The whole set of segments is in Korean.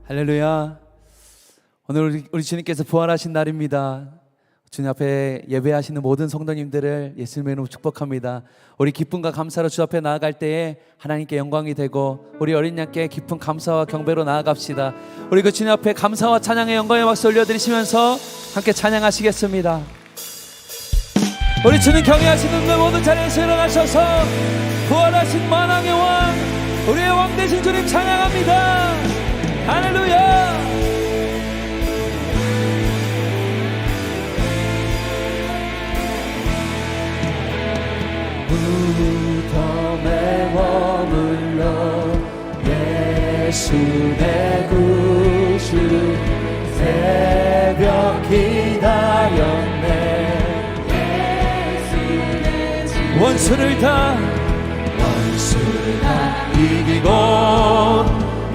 할렐루야. 오늘 우리 주님께서 부활하신 날입니다. 주님 앞에 예배하시는 모든 성도님들을 예수님의 이름으로 축복합니다. 우리 기쁨과 감사로 주 앞에 나아갈 때에 하나님께 영광이 되고 우리 어린 양께 깊은 감사와 경배로 나아갑시다. 우리 그 주님 앞에 감사와 찬양의 영광의 박수 올려드리시면서 함께 찬양하시겠습니다. 우리 주님 경외하시는 그 모든 자리에서 일어나셔서 부활하신 만왕의 왕, 우리의 왕 되신 주님 찬양합니다. 할렐루야. 무덤에 머물러 예수 내 구주 새벽 기다렸네. 원수를 다 이기고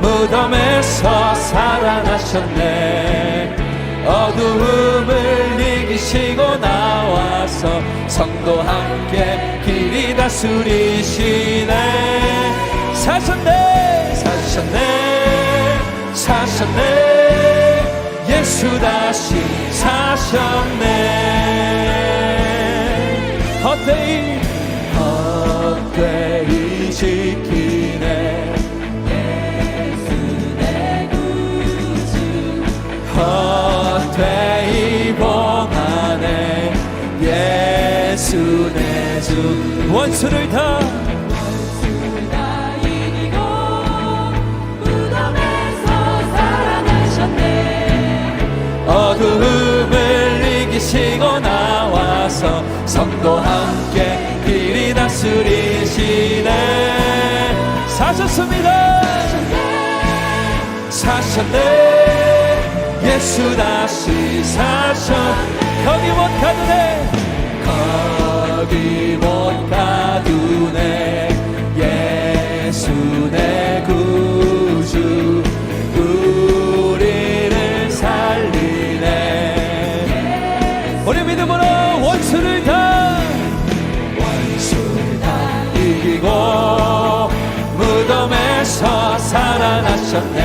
무덤에서 살아나셨네. 어두움을 이기시고 나와서 성도 함께 길이 다스리시네. 사셨네, 사셨네, 사셨네. 예수 다시 사셨네. 헛되이 지키네. 예수 내 구주 헛되이 봉하네. 예수 내 주 원수를 다 이기고 무덤에서 살아나셨네. 어두움을 이기시고 나와서 성도 함께 길이 다스리시네. 사셨습니다. 사셨네. 예수 다시 사셨네. 거기 못 가두네, 거기 못 가두네. 예수 내 구주 우리를 살리네. 우리 믿음으로 원수를 다 이기고 무덤에서 살아나셨네.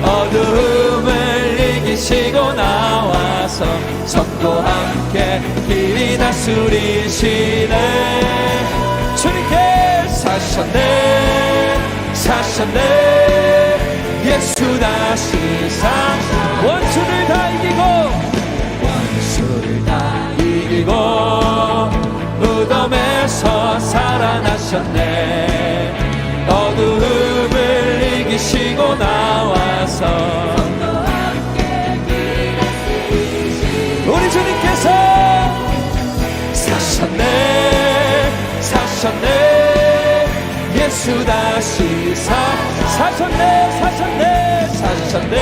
어두움을 이기시고 나와서 성도 함께 길이 다스리시네. 주님께 사셨네, 사셨네. 예수 다시 원수를 다 이기고 원수를 다 이기고 무덤에서 살아나셨네. 어두움을 이기시고 나와서 우리 주님께서 사셨네, 사셨네. 예수 다시 사셨네, 사셨네, 사셨네,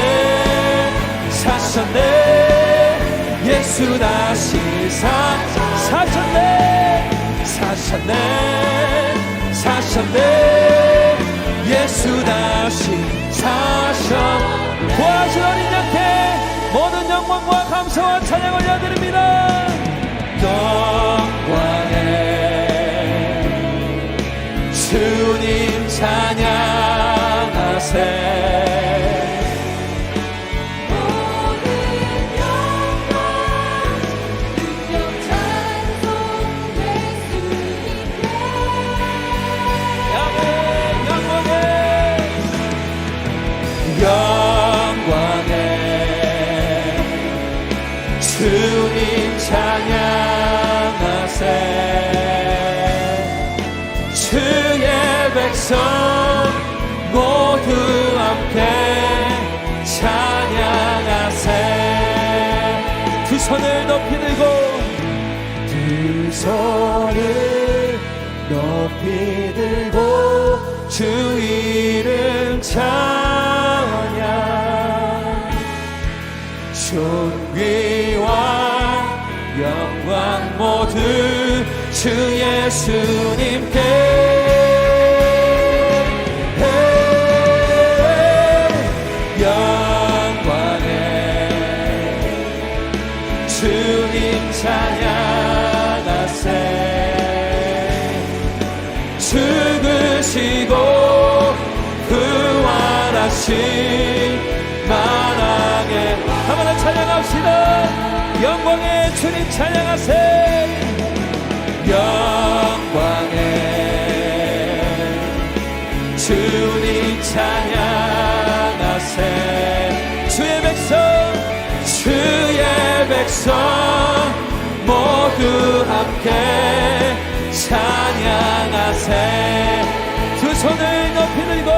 사셨네. 예수 다시 사셨네, 사셨네, 사셨네. 예수 다시 사셨네. 부활하신 어린 양께 모든 영광과 감사와 찬양 올려드립니다. 영광에 주님 찬양하세. 영광에 주님 찬양하세. 주의 백성 모두 함께 찬양하세. 두 손을 높이 들고 두 손을 높이 들고 주 이름 찬양. 존귀와 영광 모두 주 예수님께. 영광에 주님 찬양하세. 죽으시고 부활 부활하신 만왕의 한번 찬양합시다. 영광의 주님 찬양하세. 영광의 주님 찬양하세. 주의 백성 모두 함께 찬양하세. 두 손을 높이 들고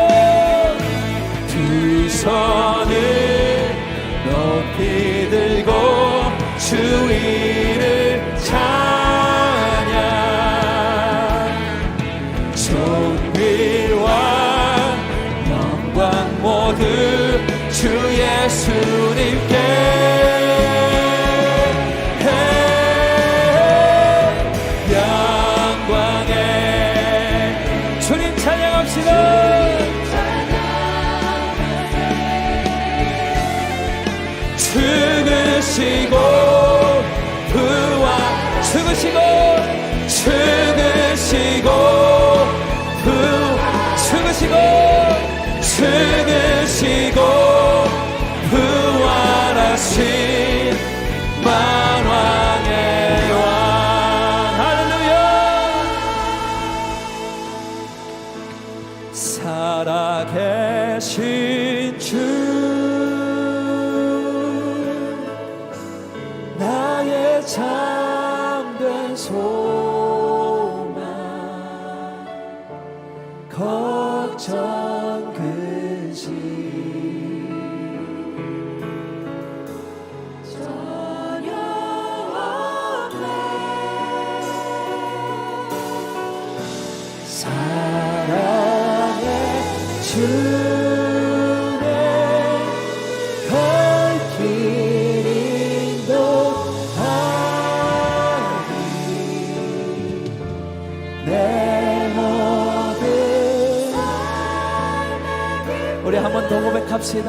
두 손을 높이 들고 주 이름 찬양. 존귀와 영광 모두 주 예수님께. 영광의 주님 찬양합시다. 죽으시고 부활 죽으시고 부활하신 만왕의 왕. 할렐루야. 살아계신 주 나의 참된 소망 걱정 근심 전혀 없네. 사랑의 주의 갈 길 인도하니 내 모든 우리 한 번 더 고백합시다.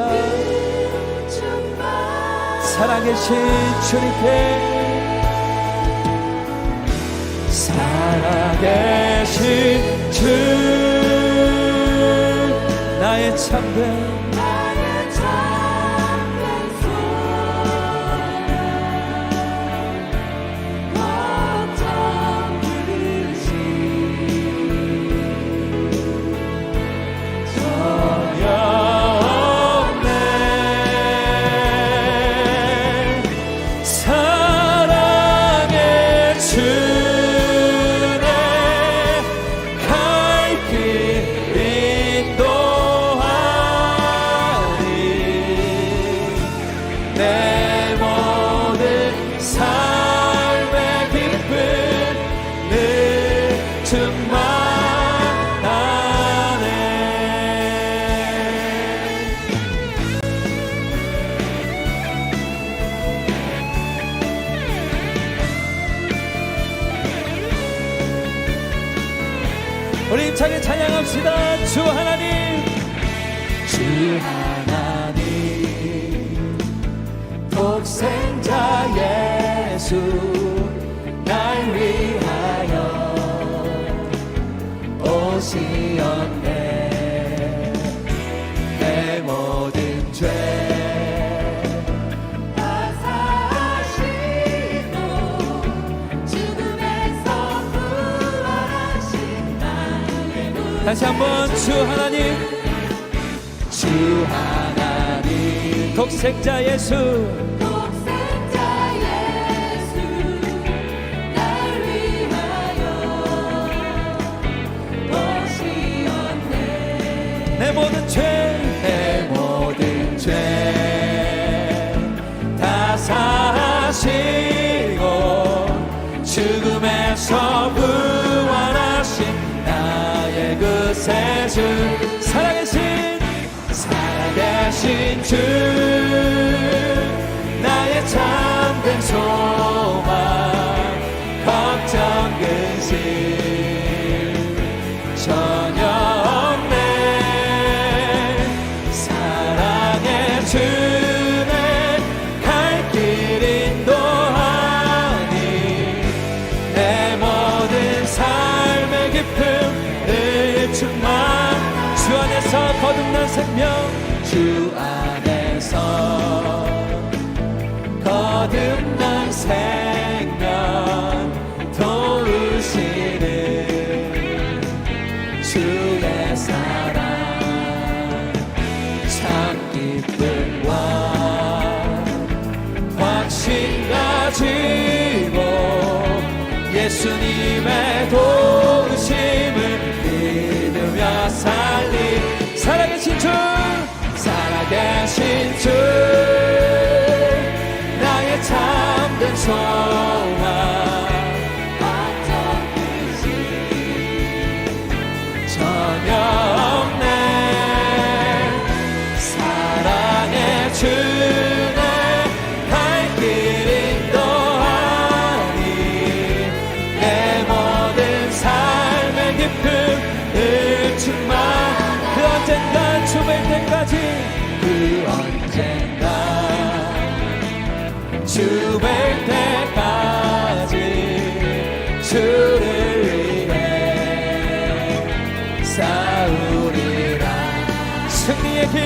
살아계신 주님께 살아계신 주 나의 참된 내 모든 삶의 기쁨 늘 충만하네. 우리 힘차게 찬양합시다. 주 하나님 주 하나님 독생자 예수 날 위하여 오시었네. 내 모든 죄 다 사시고 죽음에서 부활하신 나의 구. 다시 한번 주 하나님 주 하나님 독생자 예수 내 모든 죄 다 사시고 죽음에서 부활하신 나의 그 새 주. 살아계신 주 나의 참된 소망 걱정 근심 전혀 없네. 사랑의 주내 갈 길 인도하니 내 모든 삶의 기쁨 늘 충만. 주 안에서 거듭난 생명 주 안에서 거듭난 생명 도우시는 주의 사랑 참 기쁨과 확신 가지고 예수님의 도우심을 믿으며 살리 살아계신 주 살아계신 주 나의 참된 소망 전혀 없네 사랑의 주네 갈 길 인도하니 내 모든 삶의 기쁨을 충만 그 언젠가 죽을 때까지 그 언젠가 죽을 때까지 주를 위해 싸우리라 승리의 길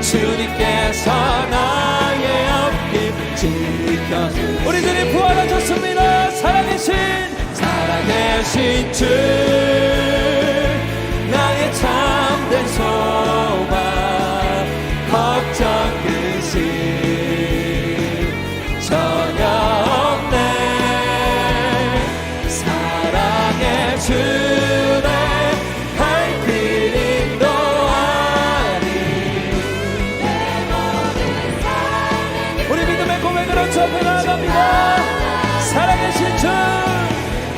주님께서 나의 앞길 지켜 우리들이 부활하셨습니다 살아계신 주 나의 참된 소망 걱정 근심 전혀 없네 사랑의 주네 갈 길 인도하니 우리 믿음의 고백으로 주 앞에 나아갑니다 살아계신 주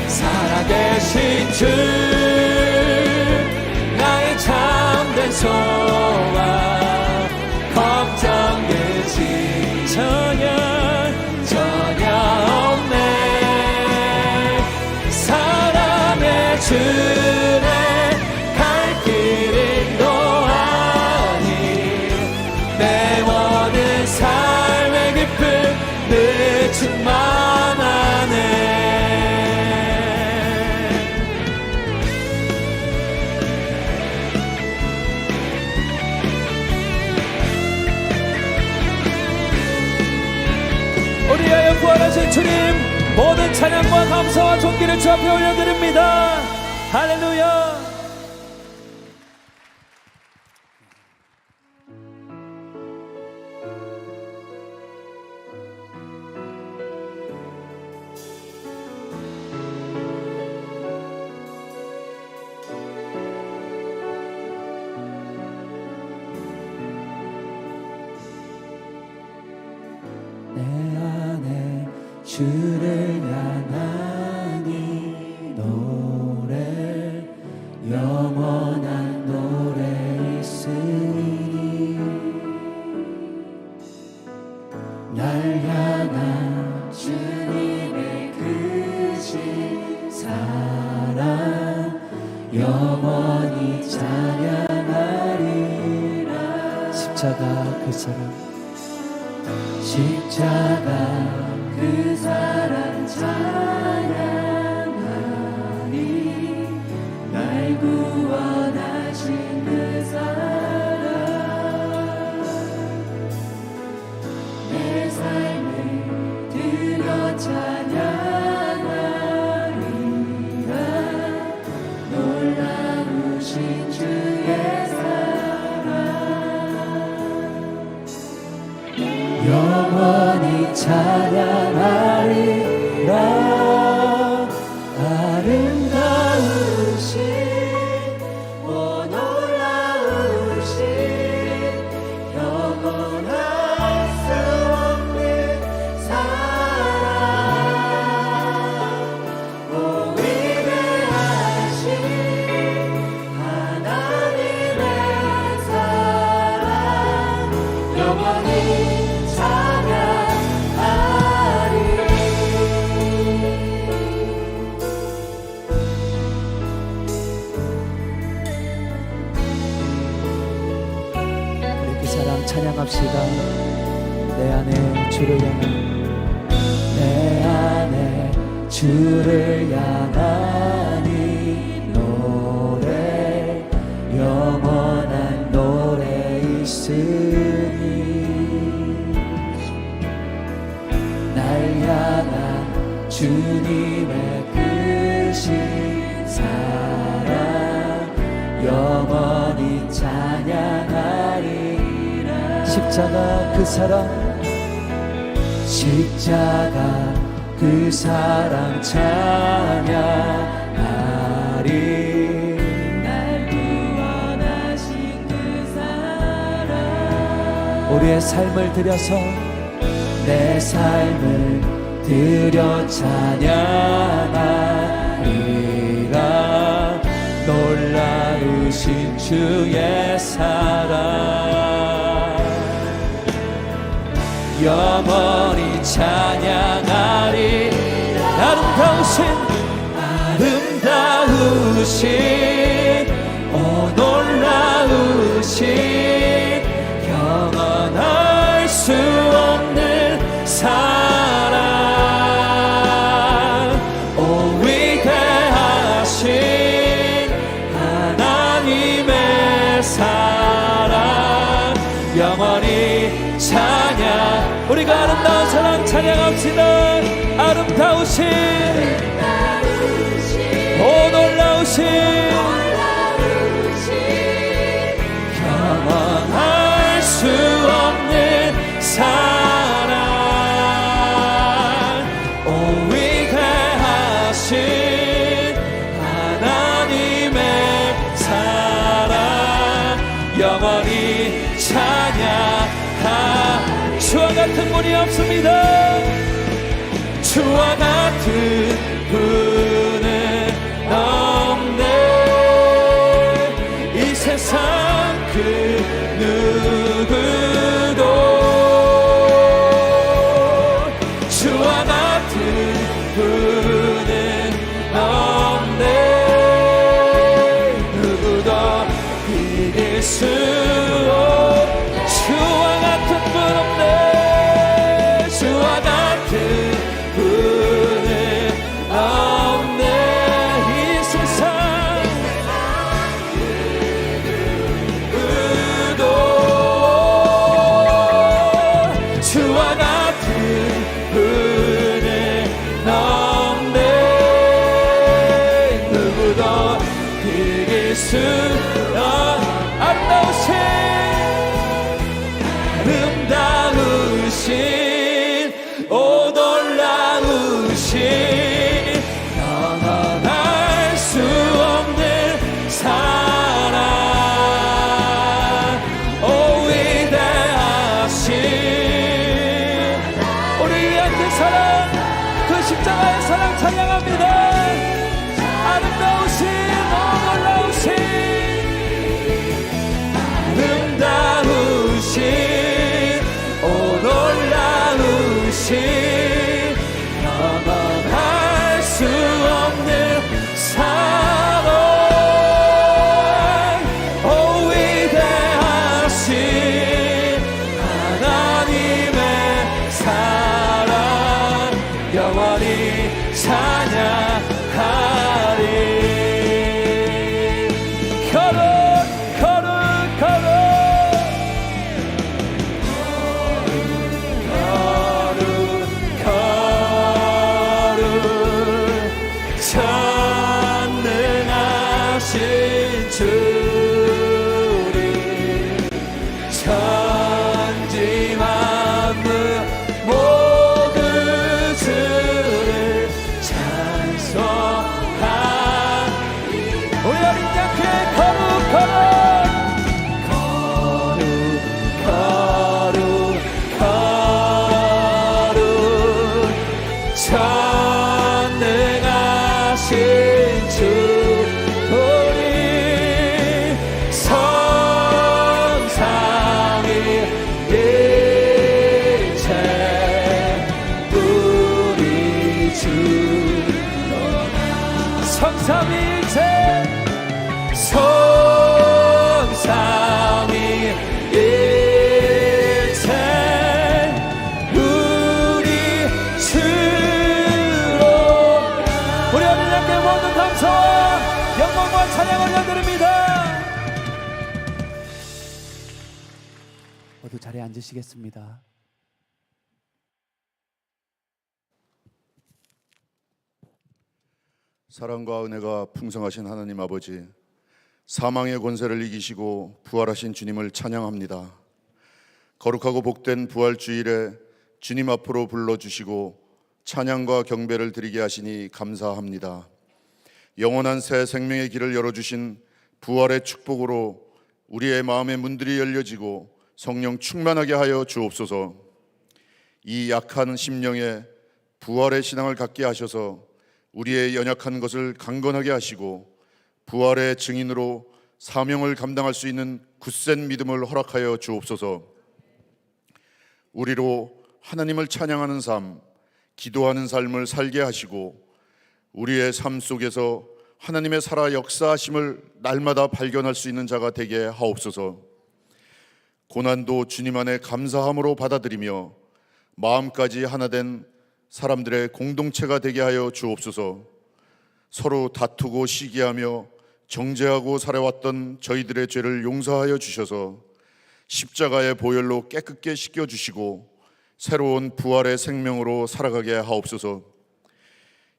살아계신 주 나의 참된 소망 걱정 근심 전혀 없네 사랑의 주네 갈 길 인도하니 내 모든 삶의 기쁨을 충만하네 우리의 부활하신 주님 모든 찬양과 감사와 존귀를 주 앞에 올려드립니다 할렐루야 주를 향하니 노래 영원한 노래 있으니 날 향한 주님의 크신 사랑 영원히 찬양하리라 십자가 그 사랑 십자가 그 사랑 찬양하리 날 구원하신 그 사랑 내 삶을 드려 찬양하리라 놀라우신 주의 사랑 영원히 찬양하리라 아름다우신 오 놀라우신 영원할 수 없는 사랑 오 위대하신 하나님의 사랑 영원히 찬양합시다. 내 안에 주를 향한 내 안에 주를 향한 이 노래 영원한 노래 있으니 날 향한 주님의 크신 사랑 영원히 찬양하리라. 십자가 그 사랑 십자가 그 사랑 찬양하리. 날 구원하신 그 사랑 우리의 삶을 들여서 내 삶을 들여 찬양하리라. 놀라우신 주의 사랑 영원히 찬양하리. 아름다우신 오 놀라우신 영원할 수 없는 사랑 오 위대하신 하나님의 사랑 영원히 찬양. 우리가 아름다운 사랑 찬양합시다. 아름다우신 오 놀라우신 영원할 수 없는 사랑 오 위대하신 하나님의 사랑 영원히 찬양하. 주와 같은 분이 없습니다. 주와 같은 분은 없네. 이 세상 그 누구도 주와 같은 분은 없네. 누구도 이길 수 주와 같은 분 없네. 주와 같은 분은 없네. 이 세상 누구도 주와 같은 분은 없네. 누구도 이길 수 아름다우신 오 놀라우신 영원할 수 없는 사랑 오 위대하신 우리 위한 그 사랑 그 십자가의 사랑 찬양합니다. 아름다우신 오 놀라우신 아름다우신 오 놀라우신 영원할 수 없는 사랑 오 위대하신 하나님의 사랑 영원히 찬양하리. 거룩 거룩 거룩 거룩 올려드립니다. 모두 자리에 앉으시겠습니다. 사랑과 은혜가 풍성하신 하나님 아버지, 사망의 권세를 이기시고 부활하신 주님을 찬양합니다. 거룩하고 복된 부활주일에 주님 앞으로 불러주시고 찬양과 경배를 드리게 하시니 감사합니다. 영원한 새 생명의 길을 열어주신 부활의 축복으로 우리의 마음의 문들이 열려지고 성령 충만하게 하여 주옵소서. 이 약한 심령에 부활의 신앙을 갖게 하셔서 우리의 연약한 것을 강건하게 하시고 부활의 증인으로 사명을 감당할 수 있는 굳센 믿음을 허락하여 주옵소서. 우리로 하나님을 찬양하는 삶, 기도하는 삶을 살게 하시고 우리의 삶 속에서 하나님의 살아 역사하심을 날마다 발견할 수 있는 자가 되게 하옵소서. 고난도 주님 안에 감사함으로 받아들이며 마음까지 하나 된 사람들의 공동체가 되게 하여 주옵소서. 서로 다투고 시기하며 정죄하고 살아왔던 저희들의 죄를 용서하여 주셔서 십자가의 보혈로 깨끗게 씻겨주시고 새로운 부활의 생명으로 살아가게 하옵소서.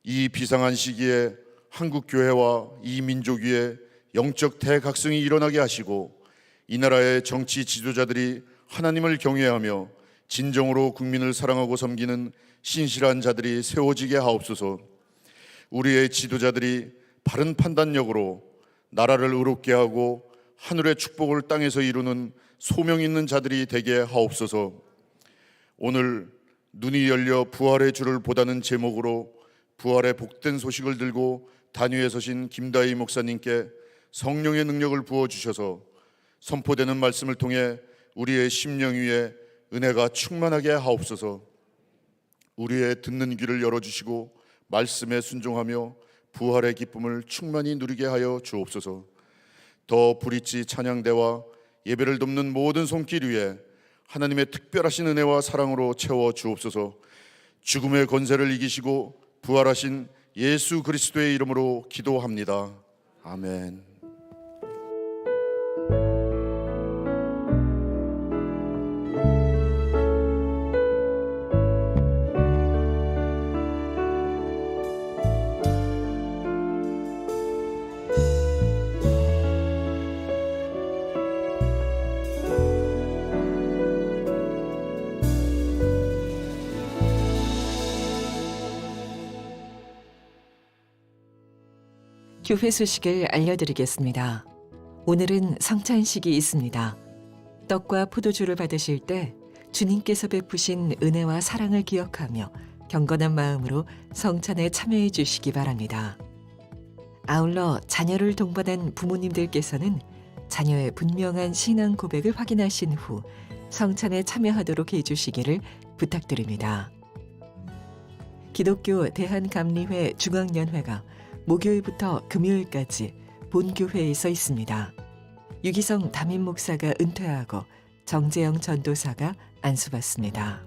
이 비상한 시기에 한국교회와 이 민족 위에 영적 대각성이 일어나게 하시고 이 나라의 정치 지도자들이 하나님을 경외하며 진정으로 국민을 사랑하고 섬기는 신실한 자들이 세워지게 하옵소서. 우리의 지도자들이 바른 판단력으로 나라를 의롭게 하고 하늘의 축복을 땅에서 이루는 소명 있는 자들이 되게 하옵소서. 오늘 눈이 열려 부활의 주를 보다는 제목으로 부활의 복된 소식을 들고 단위에 서신 김다희 목사님께 성령의 능력을 부어주셔서 선포되는 말씀을 통해 우리의 심령 위에 은혜가 충만하게 하옵소서. 우리의 듣는 귀를 열어주시고 말씀에 순종하며 부활의 기쁨을 충만히 누리게 하여 주옵소서. 더 브릿지 찬양대와 예배를 돕는 모든 손길 위에 하나님의 특별하신 은혜와 사랑으로 채워 주옵소서. 죽음의 권세를 이기시고 부활하신 예수 그리스도의 이름으로 기도합니다. 아멘. 교회 소식을 알려드리겠습니다. 오늘은 성찬식이 있습니다. 떡과 포도주를 받으실 때 주님께서 베푸신 은혜와 사랑을 기억하며 경건한 마음으로 성찬에 참여해 주시기 바랍니다. 아울러 자녀를 동반한 부모님들께서는 자녀의 분명한 신앙 고백을 확인하신 후 성찬에 참여하도록 해주시기를 부탁드립니다. 기독교 대한감리회 중앙연회가 목요일부터 금요일까지 본교회에서 있습니다. 유기성 담임 목사가 은퇴하고 정재영 전도사가 안수받습니다.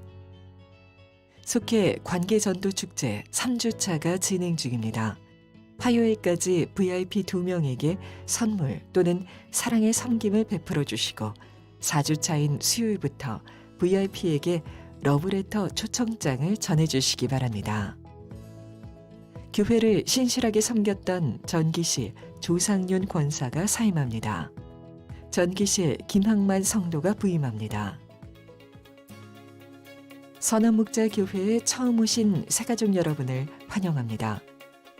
속해 관계전도축제 3주차가 진행 중입니다. 화요일까지 VIP 2명에게 선물 또는 사랑의 섬김을 베풀어 주시고 4주차인 수요일부터 VIP에게 러브레터 초청장을 전해주시기 바랍니다. 교회를 신실하게 섬겼던 전기시 조상윤 권사가 사임합니다. 전기시 김학만 성도가 부임합니다. 선한목자교회에 처음 오신 새가족 여러분을 환영합니다.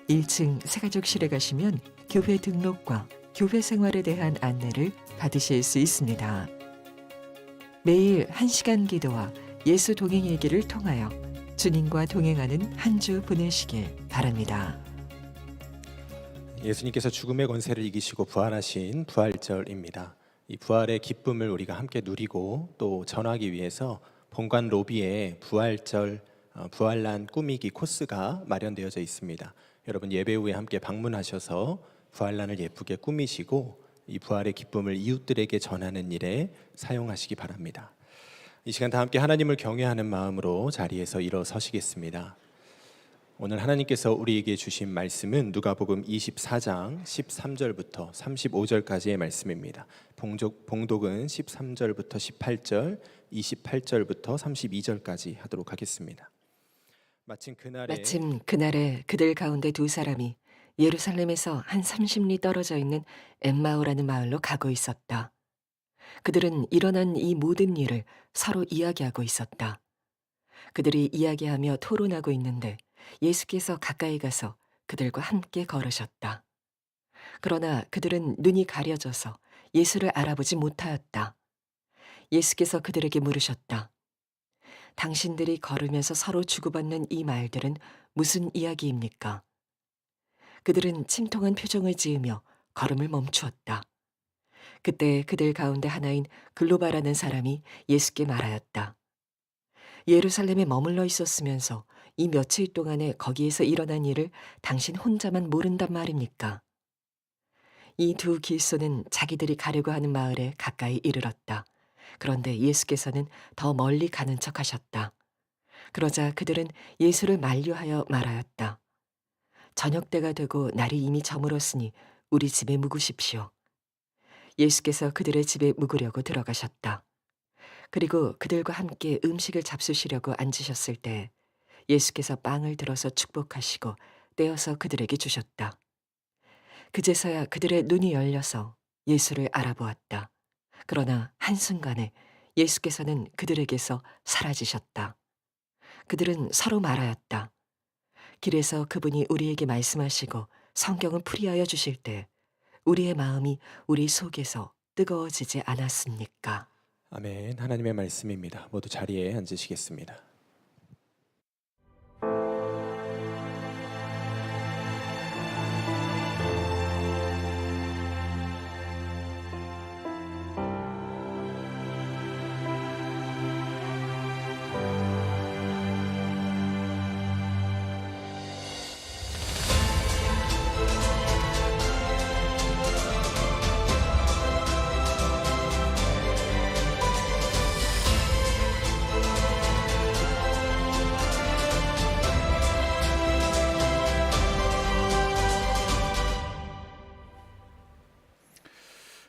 1층 새가족실에 가시면 교회 등록과 교회 생활에 대한 안내를 받으실 수 있습니다. 매일 1시간 기도와 예수 동행 얘기를 통하여 주님과 동행하는 한 주 보내시길 바랍니다. 예수님께서 죽음의 권세를 이기시고 부활하신 부활절입니다. 이 부활의 기쁨을 우리가 함께 누리고 또 전하기 위해서 본관 로비에 부활절 부활란 꾸미기 코스가 마련되어져 있습니다. 여러분 예배 후에 함께 방문하셔서 부활란을 예쁘게 꾸미시고 이 부활의 기쁨을 이웃들에게 전하는 일에 사용하시기 바랍니다. 이 시간 다 함께 하나님을 경외하는 마음으로 자리에서 일어서시겠습니다. 오늘 하나님께서 우리에게 주신 말씀은 누가복음 24장 13절부터 35절까지의 말씀입니다. 봉독은 13절부터 18절, 28절부터 32절까지 하도록 하겠습니다. 마침 그날에 그들 가운데 두 사람이 예루살렘에서 한 30리 떨어져 있는 엠마오라는 마을로 가고 있었다. 그들은 일어난 이 모든 일을 서로 이야기하고 있었다. 그들이 이야기하며 토론하고 있는데 예수께서 가까이 가서 그들과 함께 걸으셨다. 그러나 그들은 눈이 가려져서 예수를 알아보지 못하였다. 예수께서 그들에게 물으셨다. 당신들이 걸으면서 서로 주고받는 이 말들은 무슨 이야기입니까? 그들은 침통한 표정을 지으며 걸음을 멈추었다. 그때 그들 가운데 하나인 글로바라는 사람이 예수께 말하였다. 예루살렘에 머물러 있었으면서 이 며칠 동안에 거기에서 일어난 일을 당신 혼자만 모른단 말입니까? 이 두 길소는 자기들이 가려고 하는 마을에 가까이 이르렀다. 그런데 예수께서는 더 멀리 가는 척 하셨다. 그러자 그들은 예수를 만류하여 말하였다. 저녁 때가 되고 날이 이미 저물었으니 우리 집에 묵으십시오. 예수께서 그들의 집에 묵으려고 들어가셨다. 그리고 그들과 함께 음식을 잡수시려고 앉으셨을 때 예수께서 빵을 들어서 축복하시고 떼어서 그들에게 주셨다. 그제서야 그들의 눈이 열려서 예수를 알아보았다. 그러나 한순간에 예수께서는 그들에게서 사라지셨다. 그들은 서로 말하였다. 길에서 그분이 우리에게 말씀하시고 성경을 풀이하여 주실 때 우리의 마음이 우리 속에서 뜨거워지지 않았습니까? 아멘. 하나님의 말씀입니다. 모두 자리에 앉으시겠습니다.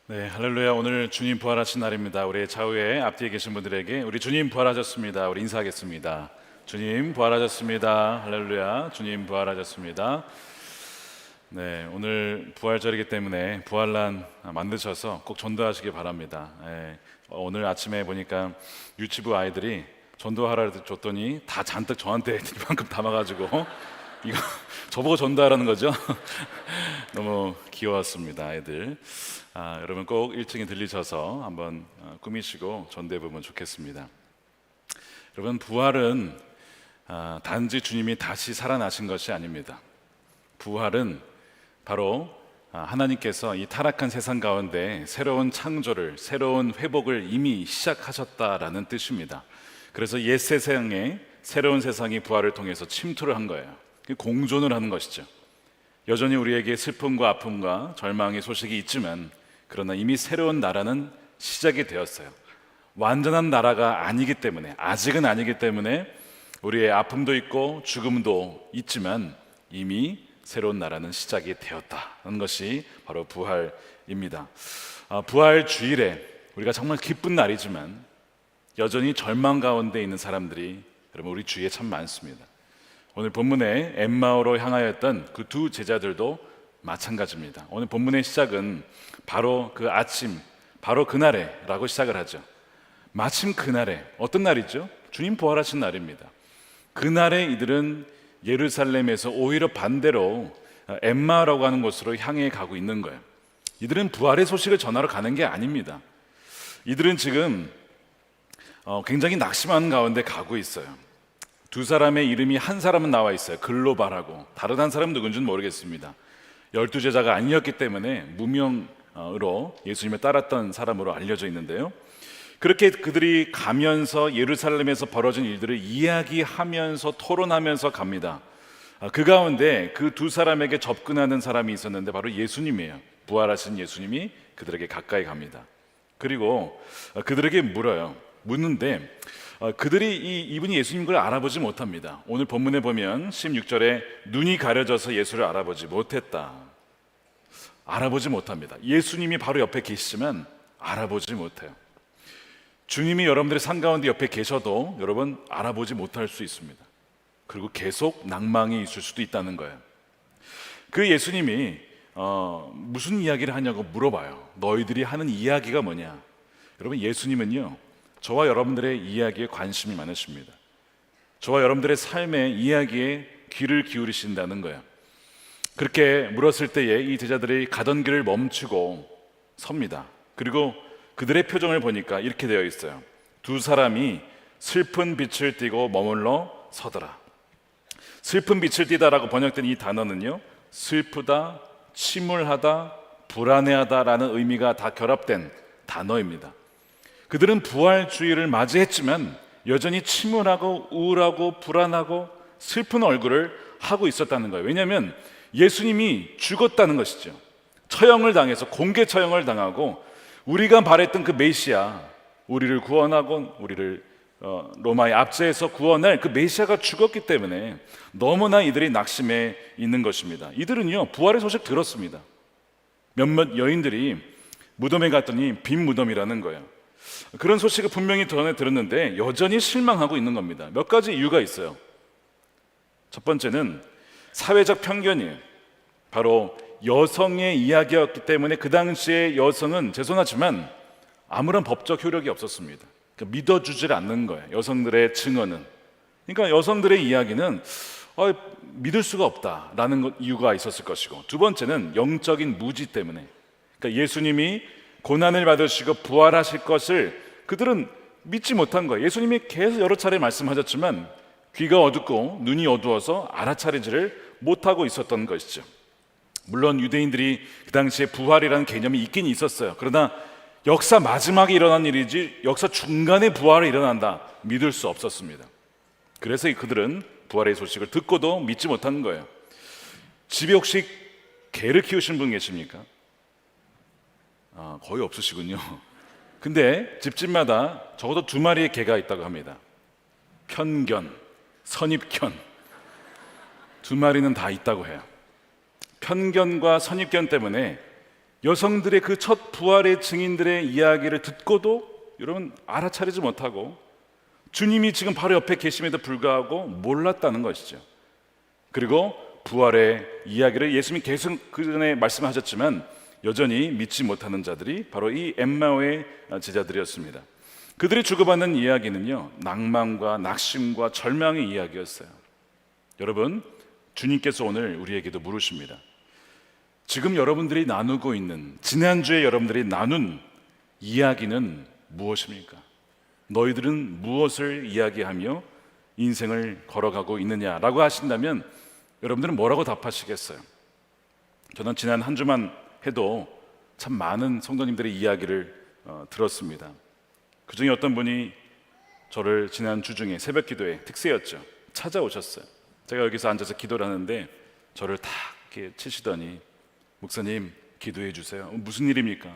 네, 할렐루야. 오늘 주님 부활하신 날입니다. 우리 좌우에 앞뒤에 계신 분들에게 우리 주님 부활하셨습니다. 우리 인사하겠습니다. 주님 부활하셨습니다. 할렐루야. 주님 부활하셨습니다. 네, 오늘 부활절이기 때문에 부활란 만드셔서 꼭 전도하시기 바랍니다. 오늘 아침에 보니까 유치부 아이들이 전도하라 줬더니 다 잔뜩 저한테 이만큼 담아가지고 이거 저보고 전도하라는 거죠. 너무 귀여웠습니다, 애들. 여러분 꼭 1층에 들리셔서 한번 꾸미시고 전도해 보면 좋겠습니다. 여러분, 부활은 단지 주님이 다시 살아나신 것이 아닙니다. 부활은 바로 하나님께서 이 타락한 세상 가운데 새로운 창조를, 새로운 회복을 이미 시작하셨다라는 뜻입니다. 그래서 옛 세상에 새로운 세상이 부활을 통해서 침투를 한 거예요. 공존을 하는 것이죠. 여전히 우리에게 슬픔과 아픔과 절망의 소식이 있지만, 그러나 이미 새로운 나라는 시작이 되었어요. 완전한 나라가 아니기 때문에, 아직은 아니기 때문에 우리의 아픔도 있고 죽음도 있지만 이미 새로운 나라는 시작이 되었다는 것이 바로 부활입니다. 부활 주일에 우리가 정말 기쁜 날이지만 여전히 절망 가운데 있는 사람들이 여러분 우리 주위에 참 많습니다. 오늘 본문에 엠마오로 향하였던 그 두 제자들도 마찬가지입니다. 오늘 본문의 시작은 바로 그 아침, 바로 그날에 라고 시작을 하죠. 마침 그날에, 어떤 날이죠? 주님 부활하신 날입니다. 그날에 이들은 예루살렘에서 오히려 반대로 엠마오라고 하는 곳으로 향해 가고 있는 거예요. 이들은 부활의 소식을 전하러 가는 게 아닙니다. 이들은 지금 굉장히 낙심하는 가운데 가고 있어요. 두 사람의 이름이 한 사람은 나와 있어요. 글로바라고. 다른 한 사람은 누군지는 모르겠습니다. 12제자가 아니었기 때문에 무명으로 예수님을 따랐던 사람으로 알려져 있는데요. 그렇게 그들이 가면서 예루살렘에서 벌어진 일들을 이야기하면서 토론하면서 갑니다. 그 가운데 그 두 사람에게 접근하는 사람이 있었는데 바로 예수님이에요. 부활하신 예수님이 그들에게 가까이 갑니다. 그리고 그들에게 물어요. 묻는데 그들이 이분이 예수님인 걸 알아보지 못합니다. 오늘 본문에 보면 16절에 눈이 가려져서 예수를 알아보지 못했다. 알아보지 못합니다. 예수님이 바로 옆에 계시지만 알아보지 못해요. 주님이 여러분들의 삶 가운데 옆에 계셔도 여러분 알아보지 못할 수 있습니다. 그리고 계속 낭망이 있을 수도 있다는 거예요. 그 예수님이 무슨 이야기를 하냐고 물어봐요. 너희들이 하는 이야기가 뭐냐? 여러분, 예수님은요, 저와 여러분들의 이야기에 관심이 많으십니다. 저와 여러분들의 삶의 이야기에 귀를 기울이신다는 거예요. 그렇게 물었을 때에 이 제자들이 가던 길을 멈추고 섭니다. 그리고 그들의 표정을 보니까 이렇게 되어 있어요. 두 사람이 슬픈 빛을 띠고 머물러 서더라. 슬픈 빛을 띠다라고 번역된 이 단어는요, 슬프다, 침울하다, 불안해하다라는 의미가 다 결합된 단어입니다. 그들은 부활주의를 맞이했지만 여전히 침울하고 우울하고 불안하고 슬픈 얼굴을 하고 있었다는 거예요. 왜냐하면 예수님이 죽었다는 것이죠. 처형을 당해서 공개 처형을 당하고 우리가 바랬던 그 메시아, 우리를 구원하고 우리를 로마의 압제에서 구원할 그 메시아가 죽었기 때문에 너무나 이들이 낙심해 있는 것입니다. 이들은요, 부활의 소식 들었습니다. 몇몇 여인들이 무덤에 갔더니 빈 무덤이라는 거예요. 그런 소식을 분명히 전해 들었는데 여전히 실망하고 있는 겁니다. 몇 가지 이유가 있어요. 첫 번째는 사회적 편견이에요. 바로 여성의 이야기였기 때문에 그 당시에 여성은, 죄송하지만 아무런 법적 효력이 없었습니다. 그러니까 믿어주질 않는 거예요, 여성들의 증언은. 그러니까 여성들의 이야기는 믿을 수가 없다라는 이유가 있었을 것이고, 두 번째는 영적인 무지 때문에, 그러니까 예수님이 고난을 받으시고 부활하실 것을 그들은 믿지 못한 거예요. 예수님이 계속 여러 차례 말씀하셨지만 귀가 어둡고 눈이 어두워서 알아차리지를 못하고 있었던 것이죠. 물론 유대인들이 그 당시에 부활이라는 개념이 있긴 있었어요. 그러나 역사 마지막에 일어난 일이지 역사 중간에 부활이 일어난다 믿을 수 없었습니다. 그래서 그들은 부활의 소식을 듣고도 믿지 못하는 거예요. 집에 혹시 개를 키우시는 분 계십니까? 거의 없으시군요. 근데 집집마다 적어도 2마리의 개가 있다고 합니다. 편견, 선입견, 2마리는 다 있다고 해요. 편견과 선입견 때문에 여성들의 그 첫 부활의 증인들의 이야기를 듣고도 여러분 알아차리지 못하고 주님이 지금 바로 옆에 계심에도 불구하고 몰랐다는 것이죠. 그리고 부활의 이야기를 예수님이 계속 그 전에 말씀하셨지만 여전히 믿지 못하는 자들이 바로 이 엠마오의 제자들이었습니다. 그들이 주고받는 이야기는요, 낭만과 낙심과 절망의 이야기였어요. 여러분, 주님께서 오늘 우리에게도 물으십니다. 지금 여러분들이 나누고 있는, 지난주에 여러분들이 나눈 이야기는 무엇입니까? 너희들은 무엇을 이야기하며 인생을 걸어가고 있느냐라고 하신다면 여러분들은 뭐라고 답하시겠어요? 저는 지난 한 주만 해도 참 많은 성도님들의 이야기를 들었습니다. 그 중에 어떤 분이 저를 지난 주 중에 새벽 기도에, 특세였죠, 찾아오셨어요. 제가 여기서 앉아서 기도를 하는데 저를 탁 이렇게 치시더니, 목사님 기도해 주세요. 무슨 일입니까?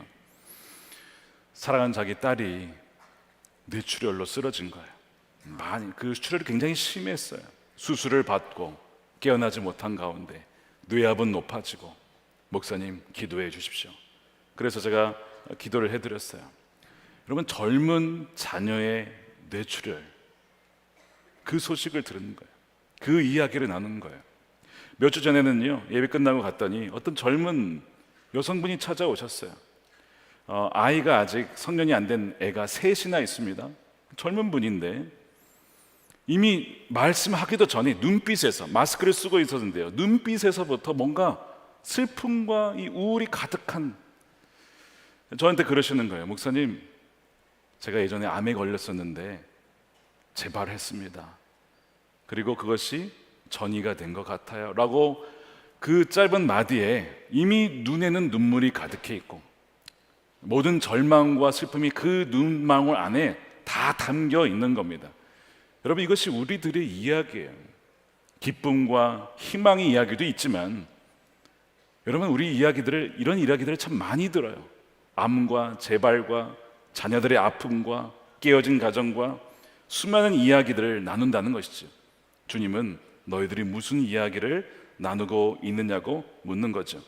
사랑하는 자기 딸이 뇌출혈로 쓰러진 거예요. 그 출혈이 굉장히 심했어요. 수술을 받고 깨어나지 못한 가운데 뇌압은 높아지고, 목사님 기도해 주십시오. 그래서 제가 기도를 해드렸어요. 여러분, 젊은 자녀의 뇌출혈, 그 소식을 들은 거예요. 그 이야기를 나눈 거예요. 몇 주 전에는요, 예배 끝나고 갔더니 어떤 젊은 여성분이 찾아오셨어요. 아이가 아직 성년이 안 된 애가 3이나 있습니다. 젊은 분인데 이미 말씀하기도 전에 눈빛에서, 마스크를 쓰고 있었는데요, 눈빛에서부터 뭔가 슬픔과 이 우울이 가득한, 저한테 그러시는 거예요. 목사님, 제가 예전에 암에 걸렸었는데 재발했습니다. 그리고 그것이 전이가 된 것 같아요 라고 그 짧은 마디에 이미 눈에는 눈물이 가득해 있고 모든 절망과 슬픔이 그 눈망울 안에 다 담겨 있는 겁니다. 여러분, 이것이 우리들의 이야기예요. 기쁨과 희망의 이야기도 있지만 여러분, 우리 이런 이야기들을 참 많이 들어요. 암과 재발과 자녀들의 아픔과 깨어진 가정과 수많은 이야기들을 나눈다는 것이죠. 주님은 너희들이 무슨 이야기를 나누고 있느냐고 묻는 거죠.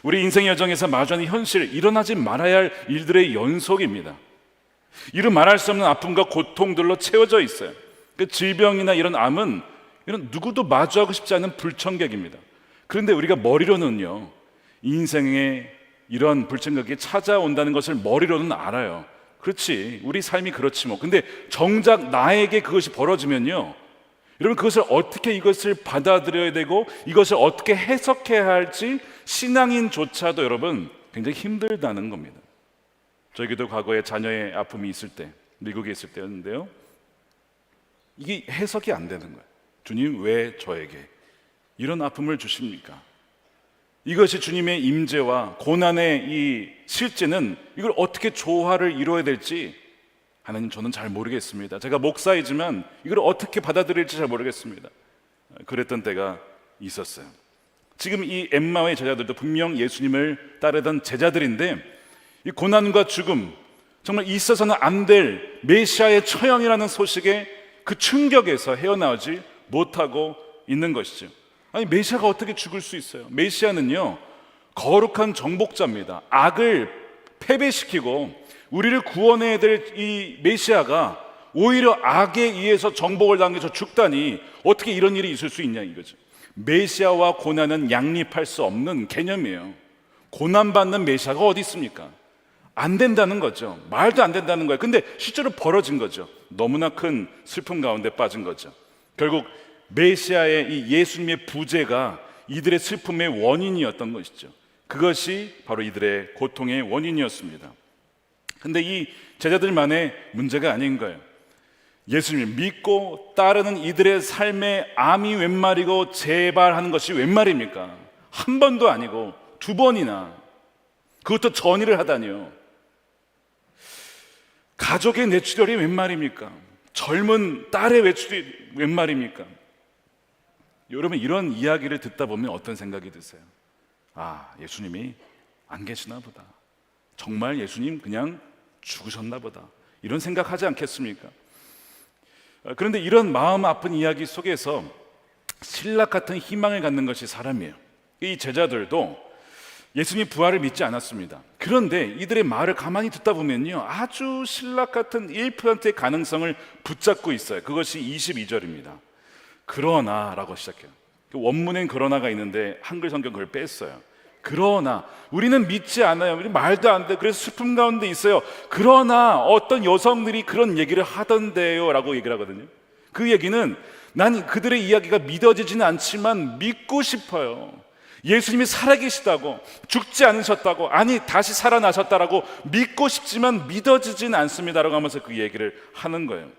우리 인생 여정에서 마주하는 현실, 일어나지 말아야 할 일들의 연속입니다. 이루 말할 수 없는 아픔과 고통들로 채워져 있어요. 그 질병이나 이런 암은 이런 누구도 마주하고 싶지 않은 불청객입니다. 그런데 우리가 머리로는요, 인생에 이런 불청객이 찾아온다는 것을 머리로는 알아요. 그렇지, 우리 삶이 그렇지 뭐. 근데 정작 나에게 그것이 벌어지면요, 여러분, 그것을 어떻게 이것을 받아들여야 되고 이것을 어떻게 해석해야 할지 신앙인조차도 여러분 굉장히 힘들다는 겁니다. 저에게도 과거에 자녀의 아픔이 있을 때, 미국에 있을 때였는데요, 이게 해석이 안 되는 거예요. 주님, 왜 저에게 이런 아픔을 주십니까? 이것이 주님의 임재와 고난의 이 실제는 이걸 어떻게 조화를 이루어야 될지 하나님, 저는 잘 모르겠습니다. 제가 목사이지만 이걸 어떻게 받아들일지 잘 모르겠습니다. 그랬던 때가 있었어요. 지금 이 엠마오의 제자들도 분명 예수님을 따르던 제자들인데 이 고난과 죽음, 정말 있어서는 안 될 메시아의 처형이라는 소식에 그 충격에서 헤어나오지 못하고 있는 것이죠. 아니, 메시아가 어떻게 죽을 수 있어요? 메시아는요, 거룩한 정복자입니다. 악을 패배시키고 우리를 구원해야 될 이 메시아가 오히려 악에 의해서 정복을 당해서 죽다니 어떻게 이런 일이 있을 수 있냐 이거죠. 메시아와 고난은 양립할 수 없는 개념이에요. 고난받는 메시아가 어디 있습니까? 안 된다는 거죠. 말도 안 된다는 거예요. 근데 실제로 벌어진 거죠. 너무나 큰 슬픔 가운데 빠진 거죠. 결국 메시아의 이 예수님의 부재가 이들의 슬픔의 원인이었던 것이죠. 그것이 바로 이들의 고통의 원인이었습니다. 근데 이 제자들만의 문제가 아닌 거예요. 예수님을 믿고 따르는 이들의 삶의 암이 웬 말이고 재발하는 것이 웬 말입니까? 한 번도 아니고 두 번이나, 그것도 전이를 하다니요. 가족의 뇌출혈이 웬 말입니까? 젊은 딸의 외출이 웬 말입니까? 여러분, 이런 이야기를 듣다 보면 어떤 생각이 드세요? 아, 예수님이 안 계시나 보다. 정말 예수님 그냥 죽으셨나 보다. 이런 생각하지 않겠습니까? 그런데 이런 마음 아픈 이야기 속에서 신락 같은 희망을 갖는 것이 사람이에요. 이 제자들도 예수님 부활을 믿지 않았습니다. 그런데 이들의 말을 가만히 듣다 보면요, 아주 신락 같은 1%의 가능성을 붙잡고 있어요. 그것이 22절입니다. 그러나 라고 시작해요. 원문엔 그러나가 있는데 한글 성경 그걸 뺐어요. 그러나 우리는 믿지 않아요. 우리 말도 안 돼. 그래서 슬픔 가운데 있어요. 그러나 어떤 여성들이 그런 얘기를 하던데요 라고 얘기를 하거든요. 그 얘기는 난 그들의 이야기가 믿어지지는 않지만 믿고 싶어요. 예수님이 살아계시다고, 죽지 않으셨다고, 아니 다시 살아나셨다라고 믿고 싶지만 믿어지진 않습니다라고 하면서 그 얘기를 하는 거예요.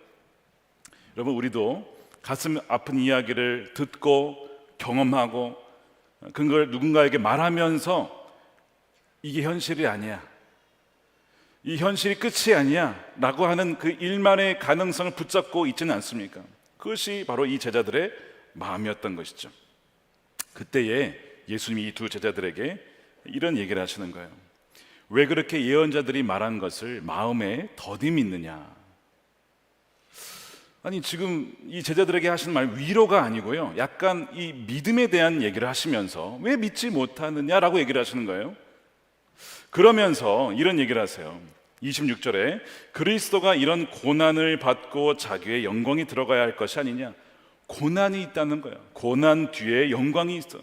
여러분, 우리도 가슴 아픈 이야기를 듣고 경험하고 그걸 누군가에게 말하면서 이게 현실이 아니야, 이 현실이 끝이 아니야 라고 하는 그 일만의 가능성을 붙잡고 있지는 않습니까? 그것이 바로 이 제자들의 마음이었던 것이죠. 그때에 예수님이 이 두 제자들에게 이런 얘기를 하시는 거예요. 왜 그렇게 예언자들이 말한 것을 마음에 더디 믿느냐? 아니, 지금 이 제자들에게 하시는 말 위로가 아니고요, 약간 이 믿음에 대한 얘기를 하시면서 왜 믿지 못하느냐라고 얘기를 하시는 거예요. 그러면서 이런 얘기를 하세요. 26절에 그리스도가 이런 고난을 받고 자기의 영광이 들어가야 할 것이 아니냐. 고난이 있다는 거예요. 고난 뒤에 영광이 있어.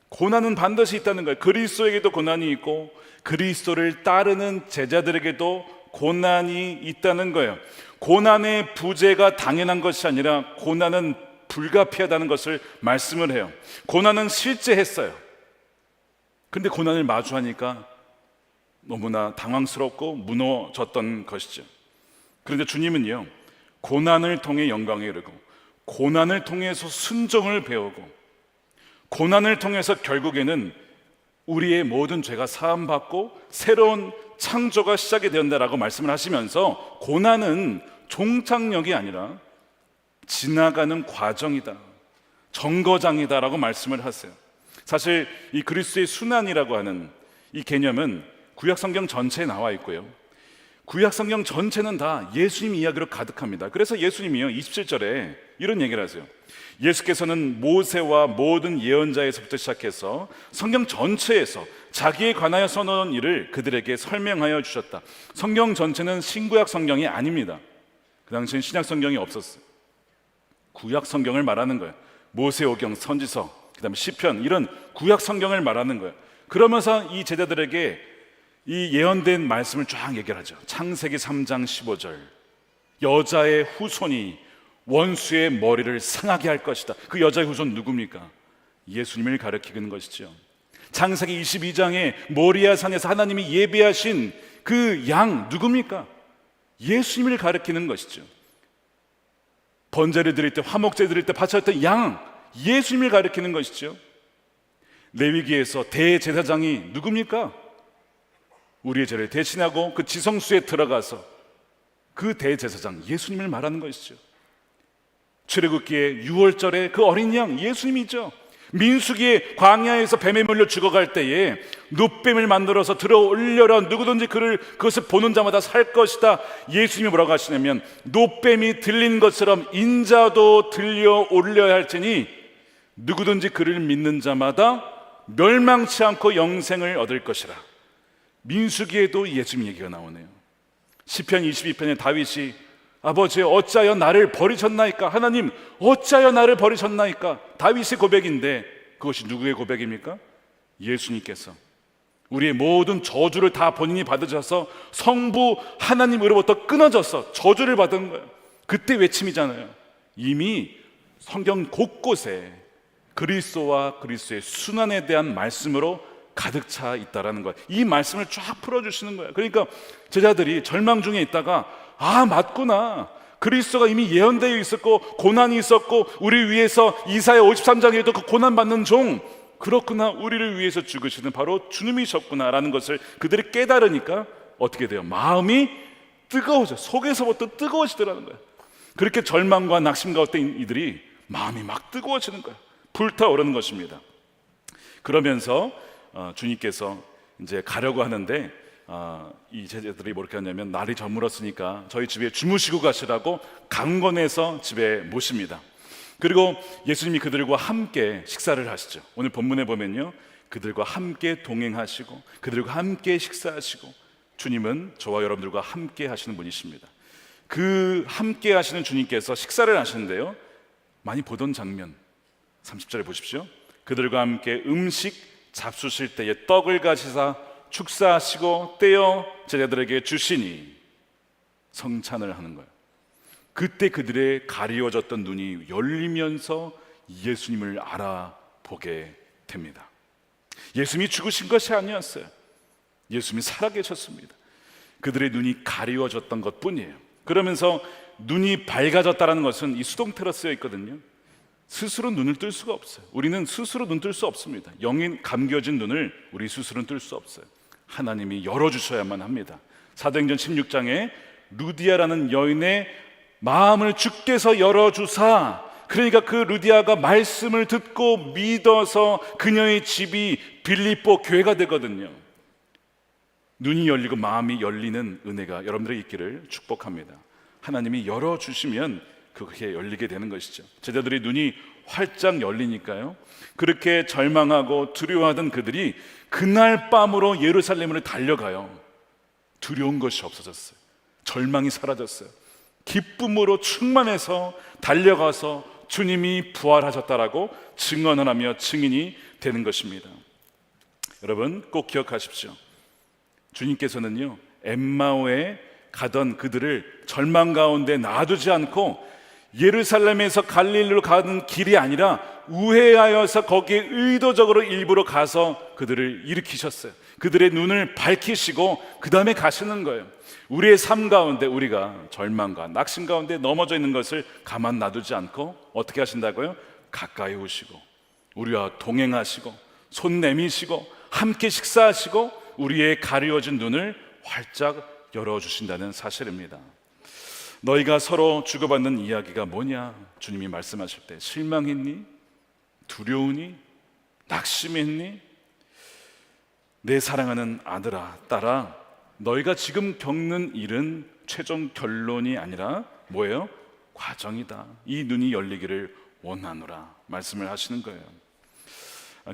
고난은 반드시 있다는 거예요. 그리스도에게도 고난이 있고 그리스도를 따르는 제자들에게도 고난이 있다는 거예요. 고난의 부재가 당연한 것이 아니라 고난은 불가피하다는 것을 말씀을 해요. 고난은 실제했어요. 근데 고난을 마주하니까 너무나 당황스럽고 무너졌던 것이죠. 그런데 주님은요, 고난을 통해 영광에 이르고 고난을 통해서 순종을 배우고 고난을 통해서 결국에는 우리의 모든 죄가 사함받고 새로운 창조가 시작이 된다라고 말씀을 하시면서 고난은 종착역이 아니라 지나가는 과정이다, 정거장이다라고 말씀을 하세요. 사실 이 그리스도의 순환이라고 하는 이 개념은 구약 성경 전체에 나와 있고요, 구약 성경 전체는 다 예수님 이야기로 가득합니다. 그래서 예수님이요 27절에 이런 얘기를 하세요. 예수께서는 모세와 모든 예언자에서부터 시작해서 성경 전체에서 자기에 관하여 선언한 일을 그들에게 설명하여 주셨다. 성경 전체는 신구약 성경이 아닙니다. 그 당시엔 신약 성경이 없었어요. 구약 성경을 말하는 거예요. 모세오경, 선지서, 그 다음에 시편, 이런 구약 성경을 말하는 거예요. 그러면서 이 제자들에게 이 예언된 말씀을 쫙 얘기를 하죠. 창세기 3장 15절, 여자의 후손이 원수의 머리를 상하게 할 것이다. 그 여자의 후손 누굽니까? 예수님을 가리키는 것이죠. 창세기 22장에 모리아 산에서 하나님이 예배하신 그 양 누굽니까? 예수님을 가리키는 것이죠. 번제를 드릴 때, 화목제 드릴 때 바쳤던 양, 예수님을 가리키는 것이죠. 레위기에서 대제사장이 누굽니까? 우리의 죄를 대신하고 그 지성소에 들어가서 그 대제사장 예수님을 말하는 것이죠. 출애굽기의 6월절에 그 어린 양 예수님이죠. 민수기의 광야에서 뱀에 물려 죽어갈 때에 눕뱀을 만들어서 들어 올려라, 누구든지 그것을 보는 자마다 살 것이다. 예수님이 뭐라고 하시냐면, 눕뱀이 들린 것처럼 인자도 들려 올려야 할지니 누구든지 그를 믿는 자마다 멸망치 않고 영생을 얻을 것이라. 민수기에도 예수님 얘기가 나오네요. 시편 22편에 다윗이 아버지 어찌하여 나를 버리셨나이까? 하나님 어찌하여 나를 버리셨나이까? 다윗의 고백인데 그것이 누구의 고백입니까? 예수님께서 우리의 모든 저주를 다 본인이 받으셔서 성부 하나님으로부터 끊어져서 저주를 받은 거예요. 그때 외침이잖아요. 이미 성경 곳곳에 그리스도와 그리스도의 순환에 대한 말씀으로 가득 차 있다라는 거예요. 이 말씀을 쫙 풀어주시는 거예요. 그러니까 제자들이 절망 중에 있다가 아 맞구나, 그리스도가 이미 예언되어 있었고 고난이 있었고 우리 위해서 이사야 53장에도 그 고난받는 종, 그렇구나, 우리를 위해서 죽으시는 바로 주님이셨구나 라는 것을 그들이 깨달으니까 어떻게 돼요? 마음이 뜨거워져, 속에서부터 뜨거워지더라는 거예요. 그렇게 절망과 낙심 가운데 이들이 마음이 막 뜨거워지는 거예요. 불타오르는 것입니다. 그러면서 주님께서 이제 가려고 하는데 이 제자들이 뭐렇게 하냐면, 날이 저물었으니까 저희 집에 주무시고 가시라고 강권해서 집에 모십니다. 그리고 예수님이 그들과 함께 식사를 하시죠. 오늘 본문에 보면요, 그들과 함께 동행하시고 그들과 함께 식사하시고, 주님은 저와 여러분들과 함께 하시는 분이십니다. 그 함께 하시는 주님께서 식사를 하시는데요, 많이 보던 장면 30절에 보십시오. 그들과 함께 음식 잡수실 때에 떡을 가지사 축사하시고 떼어 제자들에게 주시니 성찬을 하는 거예요. 그때 그들의 가리워졌던 눈이 열리면서 예수님을 알아보게 됩니다. 예수님이 죽으신 것이 아니었어요. 예수님이 살아계셨습니다. 그들의 눈이 가리워졌던 것뿐이에요. 그러면서 눈이 밝아졌다는 것은 이 수동태로 쓰여 있거든요. 스스로 눈을 뜰 수가 없어요. 우리는 스스로 눈 뜰 수 없습니다. 영이 감겨진 눈을 우리 스스로는 뜰 수 없어요. 하나님이 열어주셔야만 합니다. 사도행전 16장에 루디아라는 여인의 마음을 주께서 열어주사, 그러니까 그 루디아가 말씀을 듣고 믿어서 그녀의 집이 빌립보 교회가 되거든요. 눈이 열리고 마음이 열리는 은혜가 여러분들에게 있기를 축복합니다. 하나님이 열어주시면 그게 열리게 되는 것이죠. 제자들의 눈이 활짝 열리니까요, 그렇게 절망하고 두려워하던 그들이 그날 밤으로 예루살렘으로 달려가요. 두려운 것이 없어졌어요. 절망이 사라졌어요. 기쁨으로 충만해서 달려가서 주님이 부활하셨다라고 증언을 하며 증인이 되는 것입니다. 여러분 꼭 기억하십시오. 주님께서는요, 엠마오에 가던 그들을 절망 가운데 놔두지 않고 예루살렘에서 갈릴리로 가는 길이 아니라 우회하여서 거기에 의도적으로 일부러 가서 그들을 일으키셨어요. 그들의 눈을 밝히시고 그 다음에 가시는 거예요. 우리의 삶 가운데 우리가 절망과 낙심 가운데 넘어져 있는 것을 가만 놔두지 않고 어떻게 하신다고요? 가까이 오시고 우리와 동행하시고 손 내미시고 함께 식사하시고 우리의 가리워진 눈을 활짝 열어주신다는 사실입니다. 너희가 서로 주고받는 이야기가 뭐냐? 주님이 말씀하실 때 실망했니? 두려우니? 낙심했니? 내 사랑하는 아들아, 딸아, 너희가 지금 겪는 일은 최종 결론이 아니라 뭐예요? 과정이다. 이 눈이 열리기를 원하노라 말씀을 하시는 거예요.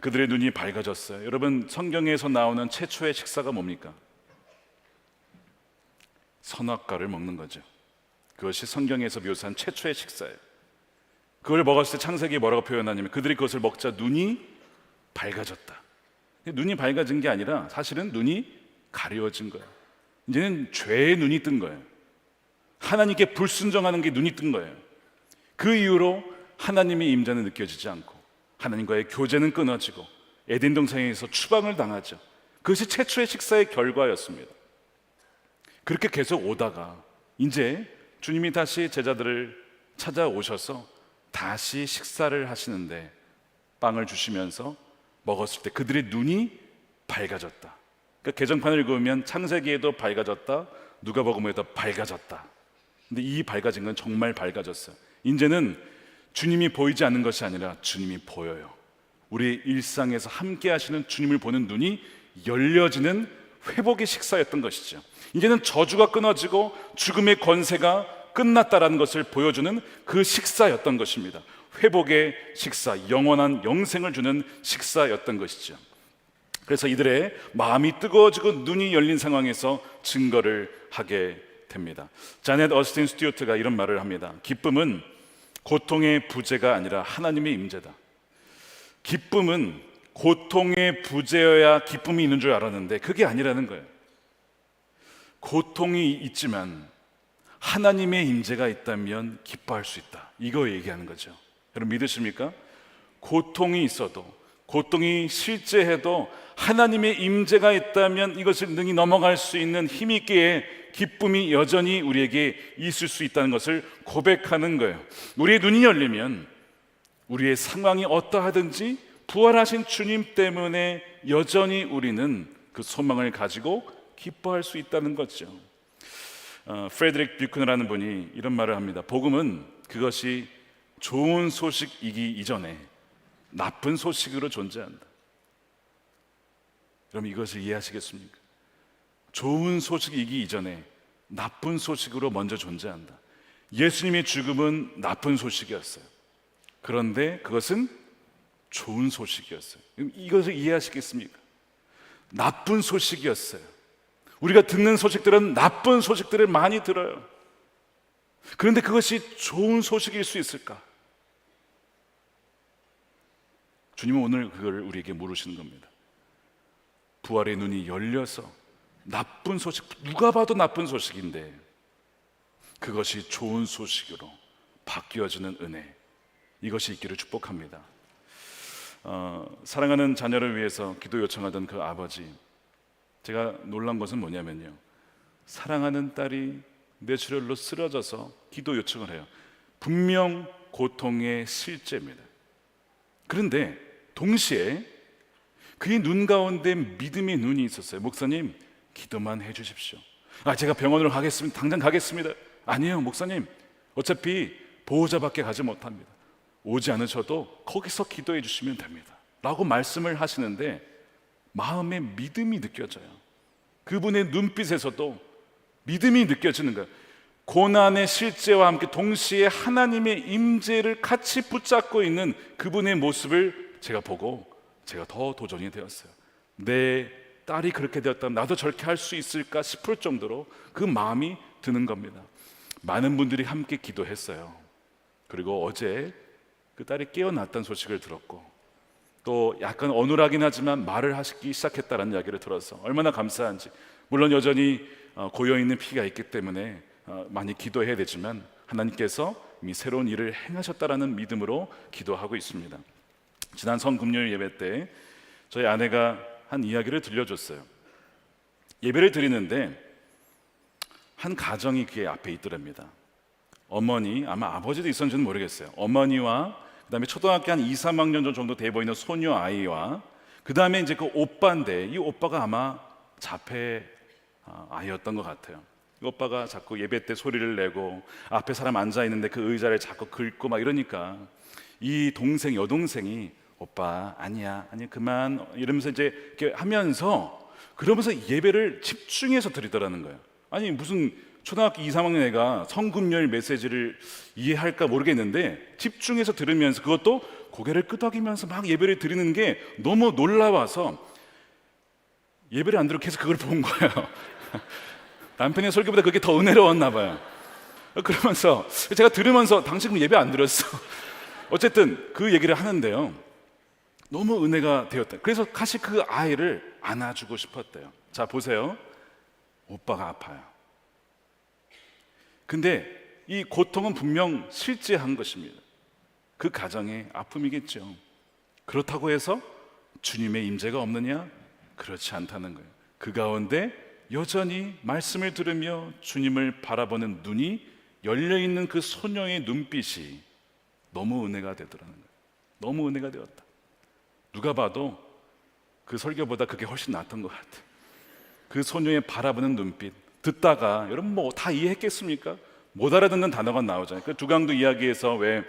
그들의 눈이 밝아졌어요. 여러분, 성경에서 나오는 최초의 식사가 뭡니까? 선악과를 먹는 거죠. 그것이 성경에서 묘사한 최초의 식사예요. 그걸 먹었을 때 창세기에 뭐라고 표현하냐면 그들이 그것을 먹자 눈이 밝아졌다. 눈이 밝아진 게 아니라 사실은 눈이 가려워진 거예요. 이제는 죄의 눈이 뜬 거예요. 하나님께 불순종하는 게 눈이 뜬 거예요. 그 이후로 하나님의 임재는 느껴지지 않고 하나님과의 교제는 끊어지고 에덴 동산에서 추방을 당하죠. 그것이 최초의 식사의 결과였습니다. 그렇게 계속 오다가 이제 주님이 다시 제자들을 찾아오셔서 다시 식사를 하시는데 빵을 주시면서 먹었을 때 그들의 눈이 밝아졌다. 그러니까 개정판을 읽으면 창세기에도 밝아졌다, 누가복음에도 밝아졌다. 근데 이 밝아진 건 정말 밝아졌어요. 이제는 주님이 보이지 않는 것이 아니라 주님이 보여요. 우리 일상에서 함께 하시는 주님을 보는 눈이 열려지는 회복의 식사였던 것이죠. 이제는 저주가 끊어지고 죽음의 권세가 끝났다라는 것을 보여주는 그 식사였던 것입니다. 회복의 식사, 영원한 영생을 주는 식사였던 것이죠. 그래서 이들의 마음이 뜨거워지고 눈이 열린 상황에서 증거를 하게 됩니다. 자넷 어스틴 스튜어트가 이런 말을 합니다. 기쁨은 고통의 부재가 아니라 하나님의 임재다. 기쁨은 고통의 부재여야 기쁨이 있는 줄 알았는데 그게 아니라는 거예요. 고통이 있지만 하나님의 임재가 있다면 기뻐할 수 있다. 이거 얘기하는 거죠. 여러분 믿으십니까? 고통이 있어도, 고통이 실제해도 하나님의 임재가 있다면 이것을 능히 넘어갈 수 있는 힘 있기에 기쁨이 여전히 우리에게 있을 수 있다는 것을 고백하는 거예요. 우리의 눈이 열리면 우리의 상황이 어떠하든지 부활하신 주님 때문에 여전히 우리는 그 소망을 가지고 기뻐할 수 있다는 거죠. 프레드릭 뷰크너라는 분이 이런 말을 합니다. 복음은 그것이 좋은 소식이기 이전에 나쁜 소식으로 존재한다. 그럼 이것을 이해하시겠습니까? 좋은 소식이기 이전에 나쁜 소식으로 먼저 존재한다. 예수님의 죽음은 나쁜 소식이었어요. 그런데 그것은 좋은 소식이었어요. 이것을 이해하시겠습니까? 나쁜 소식이었어요. 우리가 듣는 소식들은 나쁜 소식들을 많이 들어요. 그런데 그것이 좋은 소식일 수 있을까? 주님은 오늘 그걸 우리에게 물으시는 겁니다. 부활의 눈이 열려서 나쁜 소식, 누가 봐도 나쁜 소식인데 그것이 좋은 소식으로 바뀌어지는 은혜, 이것이 있기를 축복합니다. 사랑하는 자녀를 위해서 기도 요청하던 그 아버지, 제가 놀란 것은 뭐냐면요, 사랑하는 딸이 뇌출혈로 쓰러져서 기도 요청을 해요. 분명 고통의 실제입니다. 그런데 동시에 그의 눈 가운데 믿음의 눈이 있었어요. 목사님, 기도만 해주십시오. 제가 병원으로 가겠습니다. 당장 가겠습니다. 아니에요, 목사님. 어차피 보호자밖에 가지 못합니다. 오지 않으셔도 거기서 기도해 주시면 됩니다. 라고 말씀을 하시는데 마음에 믿음이 느껴져요. 그분의 눈빛에서도 믿음이 느껴지는 거예요. 고난의 실제와 함께 동시에 하나님의 임재를 같이 붙잡고 있는 그분의 모습을 제가 보고 제가 더 도전이 되었어요. 내 딸이 그렇게 되었다면 나도 저렇게 할 수 있을까 싶을 정도로 그 마음이 드는 겁니다. 많은 분들이 함께 기도했어요. 그리고 어제 그 딸이 깨어났다는 소식을 들었고 또 약간 어눌하긴 하지만 말을 하시기 시작했다는 이야기를 들어서 얼마나 감사한지. 물론 여전히 고여있는 피가 있기 때문에 많이 기도해야 되지만 하나님께서 이미 새로운 일을 행하셨다라는 믿음으로 기도하고 있습니다. 지난 성금요일 예배 때 저희 아내가 한 이야기를 들려줬어요. 예배를 드리는데 한 가정이 그의 앞에 있더랍니다. 어머니, 아마 아버지도 있었는지는 모르겠어요. 어머니와 그다음에 초등학교 한 2, 3학년 정도 돼 보이는 소녀 아이와 그다음에 이제 그 오빠인데 이 오빠가 아마 자폐 아이였던 것 같아요. 이 오빠가 자꾸 예배 때 소리를 내고 앞에 사람 앉아 있는데 그 의자를 자꾸 긁고 막 이러니까 이 동생, 여동생이 오빠 아니야 그만 이러면서 이제 이렇게 하면서 그러면서 예배를 집중해서 드리더라는 거예요. 아니 무슨 초등학교 2, 3학년 애가 성금요일 메시지를 이해할까 모르겠는데 집중해서 들으면서 그것도 고개를 끄덕이면서 막 예배를 드리는 게 너무 놀라워서 예배를 안 들고 계속 그걸 본 거예요. 남편의 설교보다 그게 더 은혜로웠나 봐요. 그러면서 제가 들으면서 당신 그럼 예배 안 드렸어. 어쨌든 그 얘기를 하는데요, 너무 은혜가 되었다. 그래서 같이 그 아이를 안아주고 싶었대요. 자 보세요, 오빠가 아파요. 근데 이 고통은 분명 실제한 것입니다. 그 가정의 아픔이겠죠. 그렇다고 해서 주님의 임재가 없느냐? 그렇지 않다는 거예요. 그 가운데 여전히 말씀을 들으며 주님을 바라보는 눈이 열려있는 그 소녀의 눈빛이 너무 은혜가 되더라는 거예요. 너무 은혜가 되었다. 누가 봐도 그 설교보다 그게 훨씬 낫던 것 같아요. 그 소녀의 바라보는 눈빛 듣다가 여러분 뭐 다 이해했겠습니까? 못 알아듣는 단어가 나오잖아요. 그 두강도 이야기에서 왜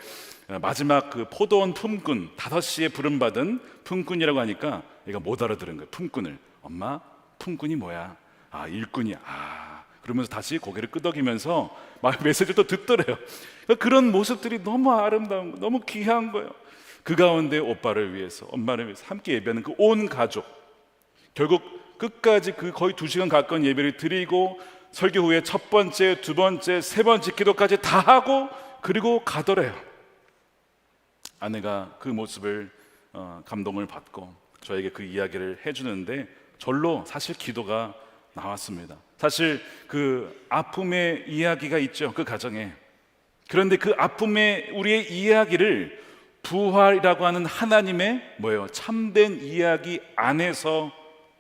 마지막 그 포도원 품꾼 5시에 부름받은 품꾼이라고 하니까 얘가 못 알아들은 거예요. 품꾼을. 엄마 품꾼이 뭐야? 아 일꾼이야. 아 그러면서 다시 고개를 끄덕이면서 막 메시지를 또 듣더래요. 그런 모습들이 너무 아름다운 거, 너무 귀한 거예요. 그 가운데 오빠를 위해서, 엄마를 위해서 함께 예배하는 그 온 가족, 결국 끝까지 그 거의 2시간 가까운 예배를 드리고 설교 후에 첫 번째, 두 번째, 세 번째 기도까지 다 하고 그리고 가더래요. 아내가 그 모습을 감동을 받고 저에게 그 이야기를 해주는데 절로 사실 기도가 나왔습니다. 사실 그 아픔의 이야기가 있죠, 그 가정에. 그런데 그 아픔의 우리의 이야기를 부활이라고 하는 하나님의 뭐예요? 참된 이야기 안에서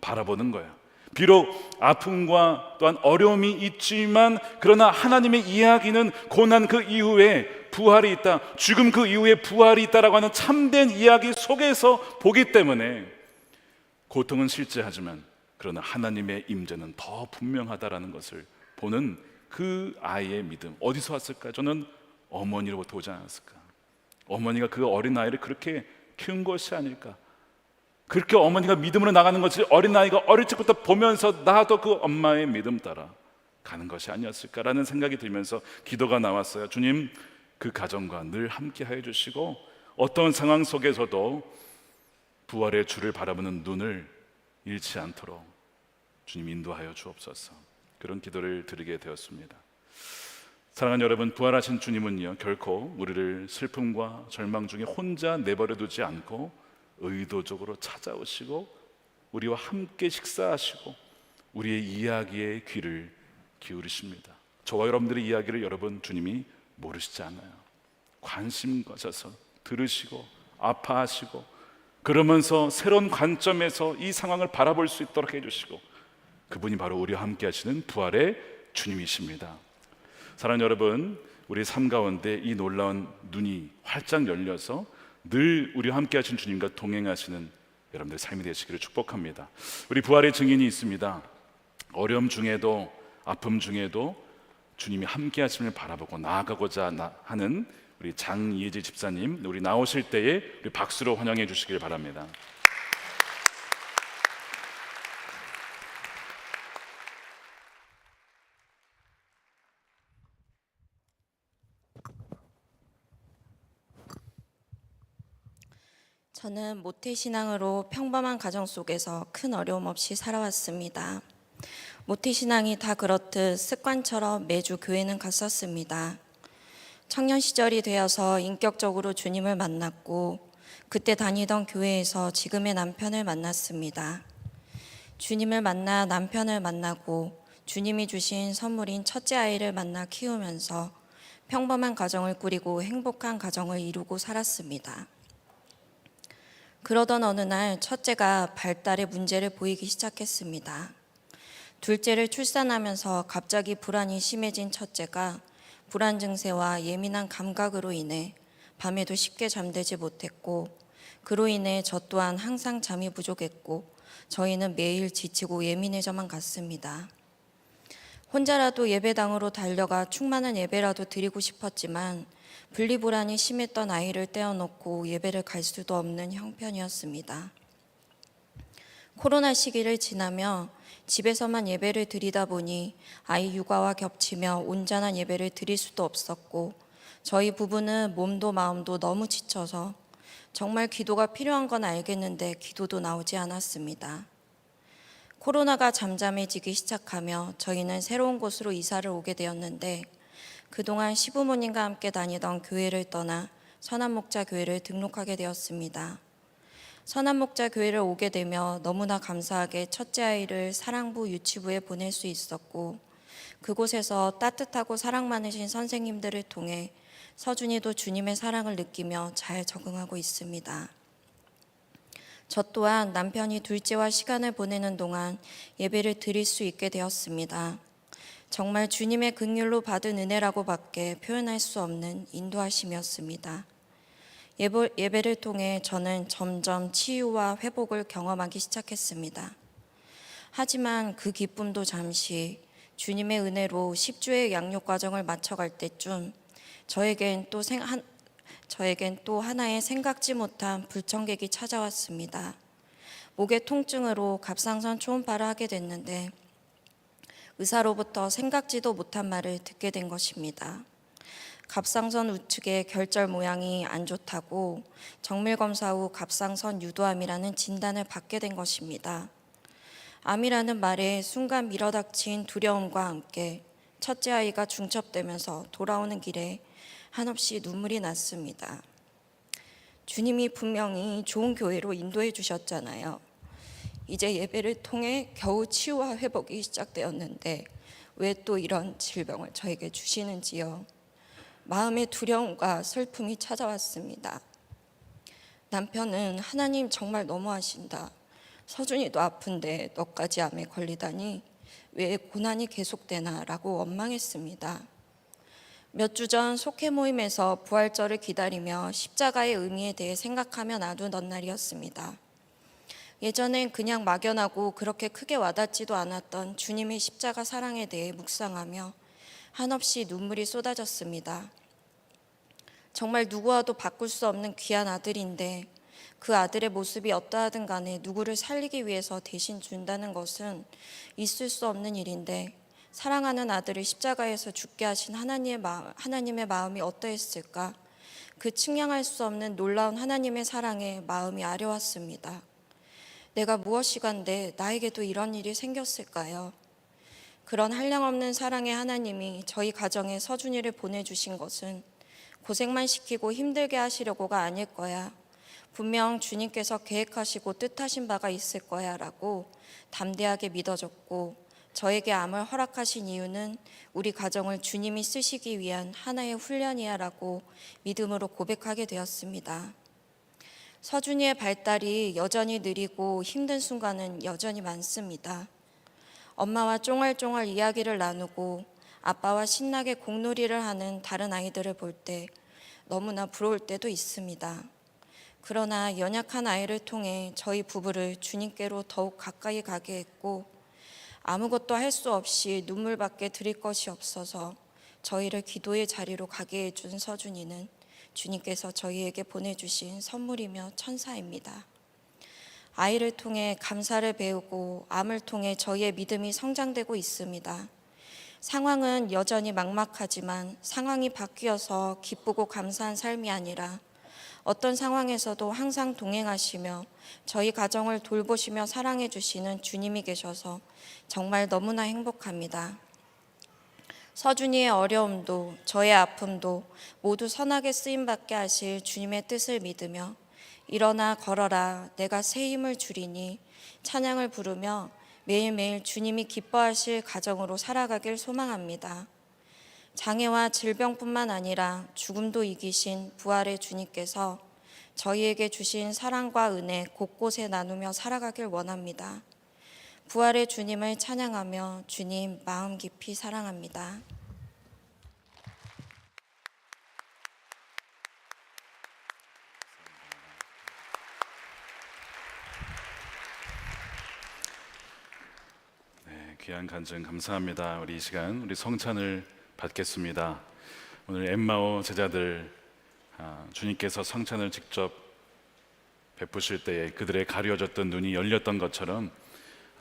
바라보는 거예요. 비록 아픔과 또한 어려움이 있지만 그러나 하나님의 이야기는 고난 그 이후에 부활이 있다, 죽음 그 이후에 부활이 있다라고 하는 참된 이야기 속에서 보기 때문에 고통은 실제하지만 그러나 하나님의 임재는 더 분명하다라는 것을 보는 그 아이의 믿음, 어디서 왔을까요? 저는 어머니로부터 오지 않았을까? 어머니가 그 어린아이를 그렇게 키운 것이 아닐까? 그렇게 어머니가 믿음으로 나가는 것이 어린아이가 어릴 적부터 보면서 나도 그 엄마의 믿음 따라 가는 것이 아니었을까라는 생각이 들면서 기도가 나왔어요. 주님, 그 가정과 늘 함께 하여 주시고 어떤 상황 속에서도 부활의 주를 바라보는 눈을 잃지 않도록 주님 인도하여 주옵소서. 그런 기도를 드리게 되었습니다. 사랑하는 여러분, 부활하신 주님은요 결코 우리를 슬픔과 절망 중에 혼자 내버려 두지 않고 의도적으로 찾아오시고 우리와 함께 식사하시고 우리의 이야기에 귀를 기울이십니다. 저와 여러분들의 이야기를 여러분 주님이 모르시지 않아요. 관심 가져서 들으시고 아파하시고 그러면서 새로운 관점에서 이 상황을 바라볼 수 있도록 해주시고 그분이 바로 우리와 함께 하시는 부활의 주님이십니다. 사랑하는 여러분, 우리 삶 가운데 이 놀라운 눈이 활짝 열려서 늘 우리와 함께 하신 주님과 동행하시는 여러분들의 삶이 되시기를 축복합니다. 우리 부활의 증인이 있습니다. 어려움 중에도 아픔 중에도 주님이 함께 하심을 바라보고 나아가고자 하는 우리 장예지 집사님, 우리 나오실 때에 우리 박수로 환영해 주시길 바랍니다. 저는 모태신앙으로 평범한 가정 속에서 큰 어려움 없이 살아왔습니다. 모태신앙이 다 그렇듯 습관처럼 매주 교회는 갔었습니다. 청년 시절이 되어서 인격적으로 주님을 만났고 그때 다니던 교회에서 지금의 남편을 만났습니다. 주님을 만나 남편을 만나고 주님이 주신 선물인 첫째 아이를 만나 키우면서 평범한 가정을 꾸리고 행복한 가정을 이루고 살았습니다. 그러던 어느 날 첫째가 발달에 문제를 보이기 시작했습니다. 둘째를 출산하면서 갑자기 불안이 심해진 첫째가 불안 증세와 예민한 감각으로 인해 밤에도 쉽게 잠들지 못했고 그로 인해 저 또한 항상 잠이 부족했고 저희는 매일 지치고 예민해져만 갔습니다. 혼자라도 예배당으로 달려가 충만한 예배라도 드리고 싶었지만 분리불안이 심했던 아이를 떼어놓고 예배를 갈 수도 없는 형편이었습니다. 코로나 시기를 지나며 집에서만 예배를 드리다 보니 아이 육아와 겹치며 온전한 예배를 드릴 수도 없었고, 저희 부부는 몸도 마음도 너무 지쳐서 정말 기도가 필요한 건 알겠는데 기도도 나오지 않았습니다. 코로나가 잠잠해지기 시작하며 저희는 새로운 곳으로 이사를 오게 되었는데, 그동안 시부모님과 함께 다니던 교회를 떠나 선한목자교회를 등록하게 되었습니다. 선한목자교회를 오게 되며 너무나 감사하게 첫째 아이를 사랑부 유치부에 보낼 수 있었고, 그곳에서 따뜻하고 사랑 많으신 선생님들을 통해 서준이도 주님의 사랑을 느끼며 잘 적응하고 있습니다. 저 또한 남편이 둘째와 시간을 보내는 동안 예배를 드릴 수 있게 되었습니다. 정말 주님의 긍휼로 받은 은혜라고 밖에 표현할 수 없는 인도하심이었습니다. 예배를 통해 저는 점점 치유와 회복을 경험하기 시작했습니다. 하지만 그 기쁨도 잠시, 주님의 은혜로 10주의 양육 과정을 마쳐갈 때쯤 저에겐 또 하나의 생각지 못한 불청객이 찾아왔습니다. 목의 통증으로 갑상선 초음파를 하게 됐는데 의사로부터 생각지도 못한 말을 듣게 된 것입니다. 갑상선 우측의 결절 모양이 안 좋다고 정밀 검사 후 갑상선 유도암이라는 진단을 받게 된 것입니다. 암이라는 말에 순간 밀어닥친 두려움과 함께 첫째 아이가 중첩되면서 돌아오는 길에 한없이 눈물이 났습니다. 주님이 분명히 좋은 교회로 인도해 주셨잖아요. 이제 예배를 통해 겨우 치유와 회복이 시작되었는데 왜 또 이런 질병을 저에게 주시는지요. 마음의 두려움과 슬픔이 찾아왔습니다. 남편은 하나님 정말 너무하신다. 서준이도 아픈데 너까지 암에 걸리다니 왜 고난이 계속되나 라고 원망했습니다. 몇 주 전 속회 모임에서 부활절을 기다리며 십자가의 의미에 대해 생각하며 나누던 날이었습니다. 예전엔 그냥 막연하고 그렇게 크게 와닿지도 않았던 주님의 십자가 사랑에 대해 묵상하며 한없이 눈물이 쏟아졌습니다. 정말 누구와도 바꿀 수 없는 귀한 아들인데 그 아들의 모습이 어떠하든 간에 누구를 살리기 위해서 대신 준다는 것은 있을 수 없는 일인데, 사랑하는 아들을 십자가에서 죽게 하신 하나님의 마음이 어떠했을까? 그 측량할 수 없는 놀라운 하나님의 사랑에 마음이 아려왔습니다. 내가 무엇이간데 나에게도 이런 일이 생겼을까요? 그런 한량없는 사랑의 하나님이 저희 가정에 서준이를 보내주신 것은 고생만 시키고 힘들게 하시려고가 아닐 거야. 분명 주님께서 계획하시고 뜻하신 바가 있을 거야 라고 담대하게 믿어졌고, 저에게 암을 허락하신 이유는 우리 가정을 주님이 쓰시기 위한 하나의 훈련이야 라고 믿음으로 고백하게 되었습니다. 서준이의 발달이 여전히 느리고 힘든 순간은 여전히 많습니다. 엄마와 쫑알쫑알 이야기를 나누고 아빠와 신나게 공놀이를 하는 다른 아이들을 볼 때 너무나 부러울 때도 있습니다. 그러나 연약한 아이를 통해 저희 부부를 주님께로 더욱 가까이 가게 했고, 아무것도 할 수 없이 눈물밖에 드릴 것이 없어서 저희를 기도의 자리로 가게 해준 서준이는 주님께서 저희에게 보내주신 선물이며 천사입니다. 아이를 통해 감사를 배우고 암을 통해 저희의 믿음이 성장되고 있습니다. 상황은 여전히 막막하지만 상황이 바뀌어서 기쁘고 감사한 삶이 아니라 어떤 상황에서도 항상 동행하시며 저희 가정을 돌보시며 사랑해 주시는 주님이 계셔서 정말 너무나 행복합니다. 서준이의 어려움도 저의 아픔도 모두 선하게 쓰임받게 하실 주님의 뜻을 믿으며 일어나 걸어라 내가 새 힘을 주리니 찬양을 부르며 매일매일 주님이 기뻐하실 가정으로 살아가길 소망합니다. 장애와 질병뿐만 아니라 죽음도 이기신 부활의 주님께서 저희에게 주신 사랑과 은혜 곳곳에 나누며 살아가길 원합니다. 부활의 주님을 찬양하며 주님 마음 깊이 사랑합니다. 귀한 간증 감사합니다. 우리 이 시간 우리 성찬을 받겠습니다. 오늘 엠마오 제자들 주님께서 성찬을 직접 베푸실 때에 그들의 가려졌던 눈이 열렸던 것처럼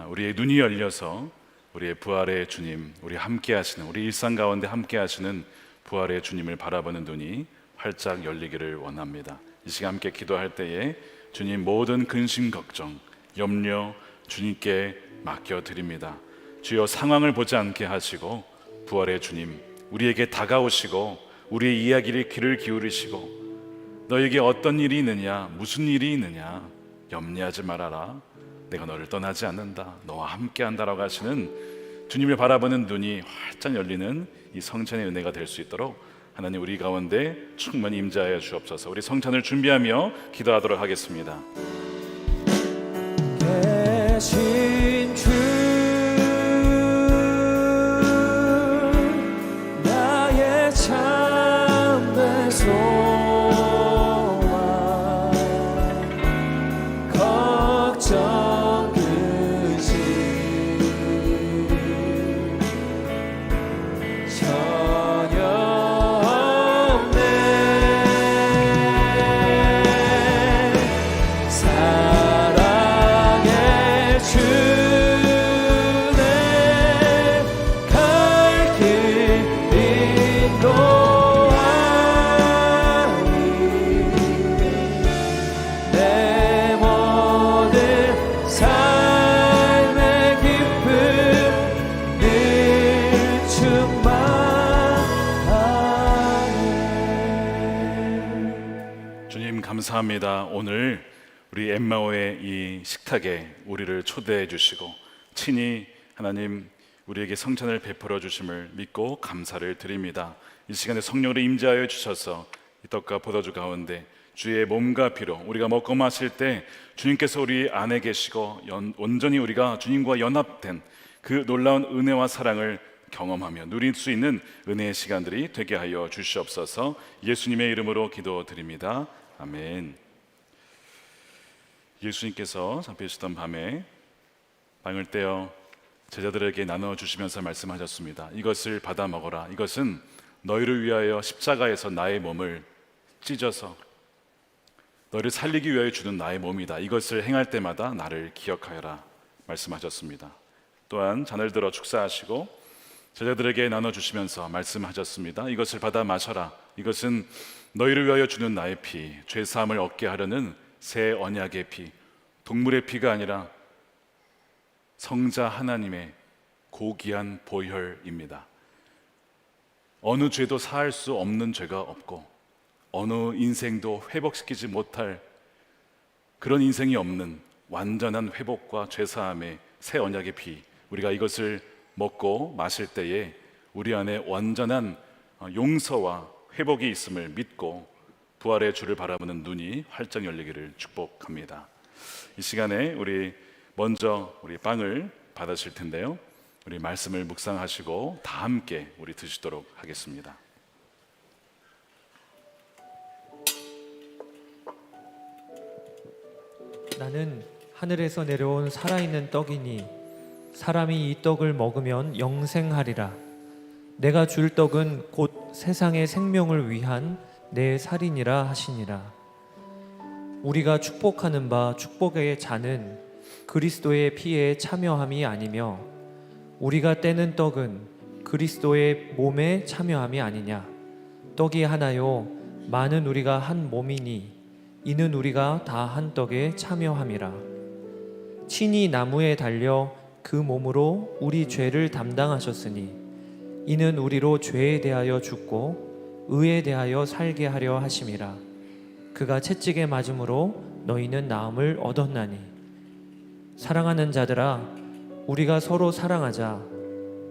우리의 눈이 열려서 우리의 부활의 주님, 우리 함께 하시는, 우리 일상 가운데 함께 하시는 부활의 주님을 바라보는 눈이 활짝 열리기를 원합니다. 이 시간 함께 기도할 때에 주님 모든 근심 걱정, 염려 주님께 맡겨드립니다. 주여 상황을 보지 않게 하시고 부활의 주님 우리에게 다가오시고 우리의 이야기를 귀를 기울이시고 너에게 어떤 일이 있느냐, 무슨 일이 있느냐 염려하지 말아라, 내가 너를 떠나지 않는다, 너와 함께 한다라고 하시는 주님을 바라보는 눈이 활짝 열리는 이 성찬의 은혜가 될 수 있도록 하나님 우리 가운데 충만히 임재하여 주옵소서. 우리 성찬을 준비하며 기도하도록 하겠습니다. 계신 주 나의 참된 소망 걱정 근심 전혀 없네. 사랑의 주네 갈 길 인도하니 내 모든 삶의 기쁨 늘 충만하네. 주님 감사합니다. 오늘 우리 엠마오의 이 식탁에 우리를 초대해 주시고 친히 하나님 우리에게 성찬을 베풀어 주심을 믿고 감사를 드립니다. 이 시간에 성령으로 임재하여 주셔서 이 떡과 포도주 가운데 주의 몸과 피로 우리가 먹고 마실 때 주님께서 우리 안에 계시고 온전히 우리가 주님과 연합된 그 놀라운 은혜와 사랑을 경험하며 누릴 수 있는 은혜의 시간들이 되게 하여 주시옵소서. 예수님의 이름으로 기도드립니다. 아멘. 예수님께서 잡히시던 밤에 빵을 떼어 제자들에게 나눠주시면서 말씀하셨습니다. 이것을 받아 먹어라. 이것은 너희를 위하여 십자가에서 나의 몸을 찢어서 너희를 살리기 위하여 주는 나의 몸이다. 이것을 행할 때마다 나를 기억하여라 말씀하셨습니다. 또한 잔을 들어 축사하시고 제자들에게 나눠주시면서 말씀하셨습니다. 이것을 받아 마셔라. 이것은 너희를 위하여 주는 나의 피, 죄사함을 얻게 하려는 새 언약의 피, 동물의 피가 아니라 성자 하나님의 고귀한 보혈입니다. 어느 죄도 사할 수 없는 죄가 없고 어느 인생도 회복시키지 못할 그런 인생이 없는 완전한 회복과 죄사함의 새 언약의 피, 우리가 이것을 먹고 마실 때에 우리 안에 완전한 용서와 회복이 있음을 믿고 부활의 주를 바라보는 눈이 활짝 열리기를 축복합니다. 이 시간에 우리 먼저 우리 빵을 받으실 텐데요, 우리 말씀을 묵상하시고 다 함께 우리 드시도록 하겠습니다. 나는 하늘에서 내려온 살아있는 떡이니 사람이 이 떡을 먹으면 영생하리라. 내가 줄 떡은 곧 세상의 생명을 위한 내 살이니라 하시니라. 우리가 축복하는 바 축복의 잔은 그리스도의 피에 참여함이 아니며 우리가 떼는 떡은 그리스도의 몸에 참여함이 아니냐. 떡이 하나요 많은 우리가 한 몸이니 이는 우리가 다 한 떡에 참여함이라. 친히 나무에 달려 그 몸으로 우리 죄를 담당하셨으니 이는 우리로 죄에 대하여 죽고 의에 대하여 살게 하려 하심이라. 그가 채찍에 맞음으로 너희는 나음을 얻었나니. 사랑하는 자들아, 우리가 서로 사랑하자.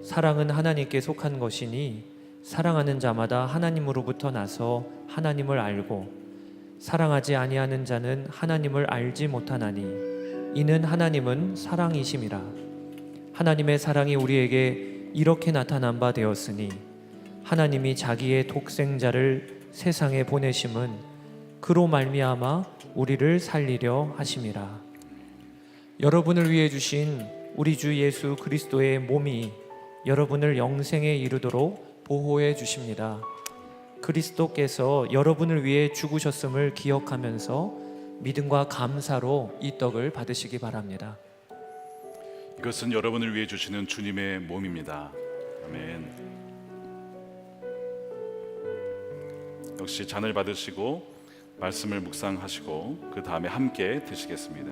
사랑은 하나님께 속한 것이니 사랑하는 자마다 하나님으로부터 나서 하나님을 알고 사랑하지 아니하는 자는 하나님을 알지 못하나니 이는 하나님은 사랑이심이라. 하나님의 사랑이 우리에게 이렇게 나타난 바 되었으니 하나님이 자기의 독생자를 세상에 보내심은 그로 말미암아 우리를 살리려 하심이라. 여러분을 위해 주신 우리 주 예수 그리스도의 몸이 여러분을 영생에 이르도록 보호해 주십니다. 그리스도께서 여러분을 위해 죽으셨음을 기억하면서 믿음과 감사로 이 떡을 받으시기 바랍니다. 이것은 여러분을 위해 주시는 주님의 몸입니다. 아멘. 역시 잔을 받으시고 말씀을 묵상하시고 그 다음에 함께 드시겠습니다.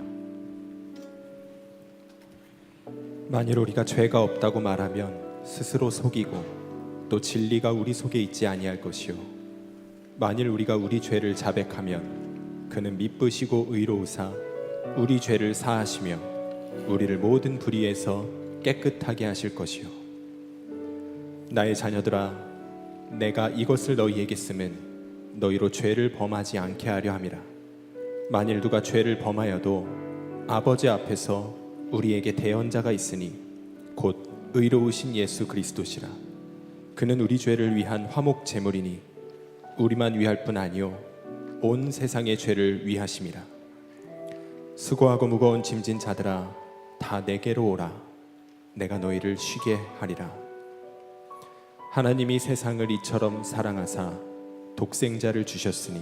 만일 우리가 죄가 없다고 말하면 스스로 속이고 또 진리가 우리 속에 있지 아니할 것이요 만일 우리가 우리 죄를 자백하면 그는 미쁘시고 의로우사 우리 죄를 사하시며 우리를 모든 불의에서 깨끗하게 하실 것이요 나의 자녀들아 내가 이것을 너희에게 쓰면 너희로 죄를 범하지 않게 하려 함이라. 만일 누가 죄를 범하여도 아버지 앞에서 우리에게 대언자가 있으니 곧 의로우신 예수 그리스도시라. 그는 우리 죄를 위한 화목 제물이니 우리만 위할 뿐 아니요 온 세상의 죄를 위하심이라. 수고하고 무거운 짐진 자들아 다 내게로 오라. 내가 너희를 쉬게 하리라. 하나님이 세상을 이처럼 사랑하사 독생자를 주셨으니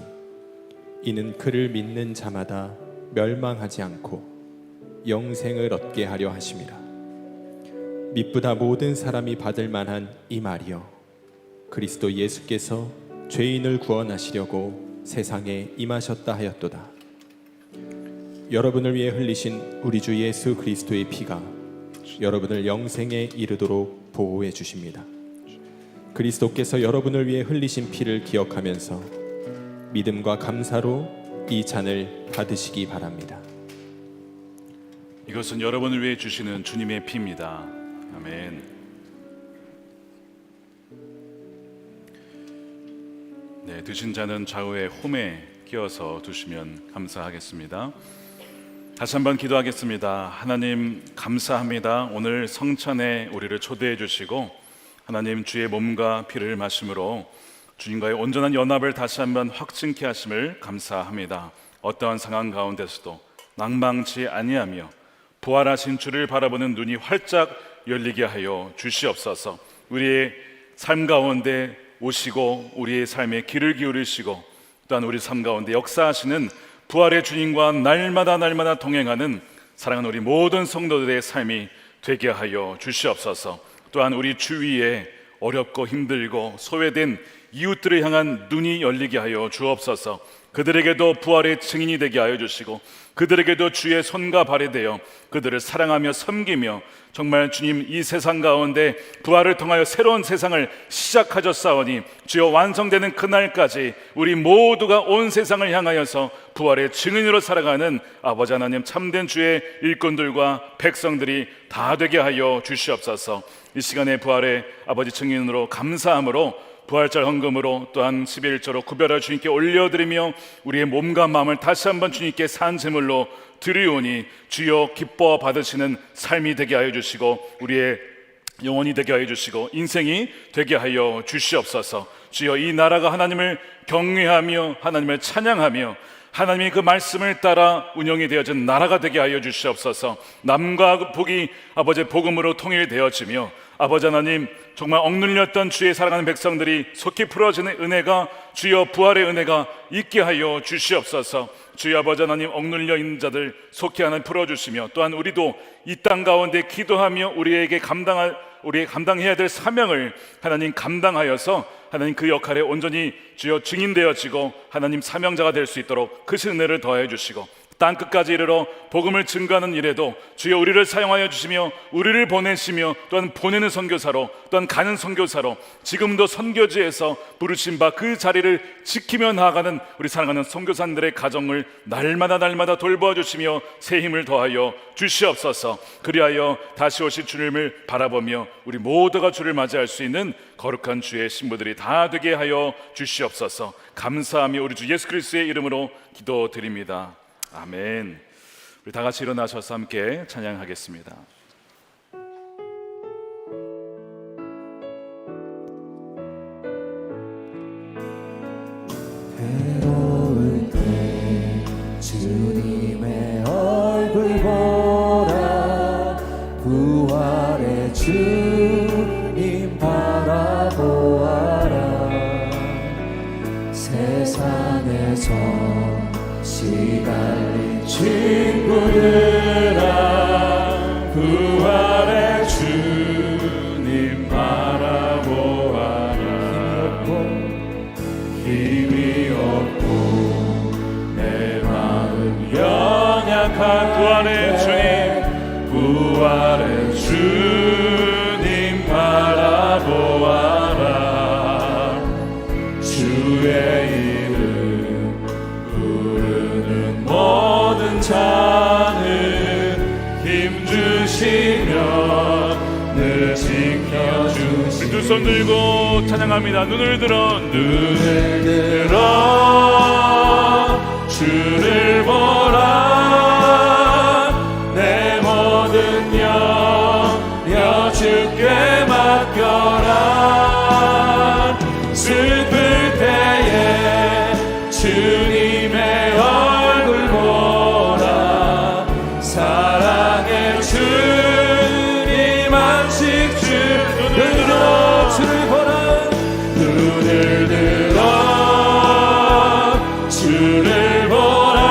이는 그를 믿는 자마다 멸망하지 않고 영생을 얻게 하려 하심이라. 미쁘다 모든 사람이 받을 만한 이 말이여 그리스도 예수께서 죄인을 구원하시려고 세상에 임하셨다 하였도다. 여러분을 위해 흘리신 우리 주 예수 그리스도의 피가 여러분을 영생에 이르도록 보호해 주십니다. 그리스도께서 여러분을 위해 흘리신 피를 기억하면서 믿음과 감사로 이 잔을 받으시기 바랍니다. 이것은 여러분을 위해 주시는 주님의 피입니다. 아멘. 네, 드신 자는 좌우에 홈에 끼워서 두시면 감사하겠습니다. 다시 한번 기도하겠습니다. 하나님 감사합니다. 오늘 성찬에 우리를 초대해 주시고 하나님 주의 몸과 피를 마심으로 주님과의 온전한 연합을 다시 한번 확증케 하심을 감사합니다. 어떠한 상황 가운데서도 낭망치 아니하며 부활하신 주를 바라보는 눈이 활짝 열리게 하여 주시옵소서. 우리의 삶 가운데 오시고 우리의 삶에 귀를 기울이시고 또한 우리 삶 가운데 역사하시는 부활의 주님과 날마다 동행하는 사랑하는 우리 모든 성도들의 삶이 되게 하여 주시옵소서. 또한 우리 주위에 어렵고 힘들고 소외된 이웃들을 향한 눈이 열리게 하여 주옵소서. 그들에게도 부활의 증인이 되게 하여 주시고 그들에게도 주의 손과 발이 되어 그들을 사랑하며 섬기며 정말 주님 이 세상 가운데 부활을 통하여 새로운 세상을 시작하셨사오니 주여 완성되는 그날까지 우리 모두가 온 세상을 향하여서 부활의 증인으로 살아가는 아버지 하나님 참된 주의 일꾼들과 백성들이 다 되게 하여 주시옵소서. 이 시간에 부활의 아버지 증인으로 감사함으로 부활절 헌금으로 또한 11조로 구별하여 주님께 올려드리며 우리의 몸과 마음을 다시 한번 주님께 산 제물로 드리오니 주여 기뻐 받으시는 삶이 되게 하여 주시고 우리의 영혼이 되게 하여 주시고 인생이 되게 하여 주시옵소서. 주여 이 나라가 하나님을 경외하며 하나님을 찬양하며 하나님의 그 말씀을 따라 운영이 되어진 나라가 되게 하여 주시옵소서. 남과 북이 아버지의 복음으로 통일되어지며 아버지 하나님 정말 억눌렸던 주의 사랑하는 백성들이 속히 풀어지는 은혜가 주여 부활의 은혜가 있게 하여 주시옵소서. 주여 아버지 하나님 억눌려 있는 자들 속히 하나님 풀어주시며 또한 우리도 이 땅 가운데 기도하며 우리에게 감당해야 될 사명을 하나님 감당하여서 하나님 그 역할에 온전히 주여 증인되어지고 하나님 사명자가 될 수 있도록 그 은혜를 더해 주시고 땅끝까지 이르러 복음을 증거하는 일에도 주여 우리를 사용하여 주시며 우리를 보내시며 또한 보내는 선교사로 또한 가는 선교사로 지금도 선교지에서 부르신 바 그 자리를 지키며 나아가는 우리 사랑하는 선교사님들의 가정을 날마다 돌보아 주시며 새 힘을 더하여 주시옵소서. 그리하여 다시 오실 주님을 바라보며 우리 모두가 주를 맞이할 수 있는 거룩한 주의 신부들이 다 되게 하여 주시옵소서. 감사하며 우리 주 예수 그리스도의 이름으로 기도드립니다. 아멘. 우리 다 같이 일어나셔서 함께 찬양하겠습니다. 괴로울 때 주님의 얼굴 보라 부활의 주님 바라보아라 세상에서 시달린 친구들아 부활의 주님 바라보아라. 힘이 없고 내 마음 연약한 부활의 주님 바라보아라. 주의 이름 부르는 모든 자는 힘주시며 늘 지켜주시니. 두 손 들고 찬양합니다. 눈을 들어 주를 보라. 내 모든 염려 주께 맡겨라. 슬플 때에 주님의 얼굴 보라. 사랑의 주님 안식 주들어 주를 보라. 눈을 들어 주를 보라.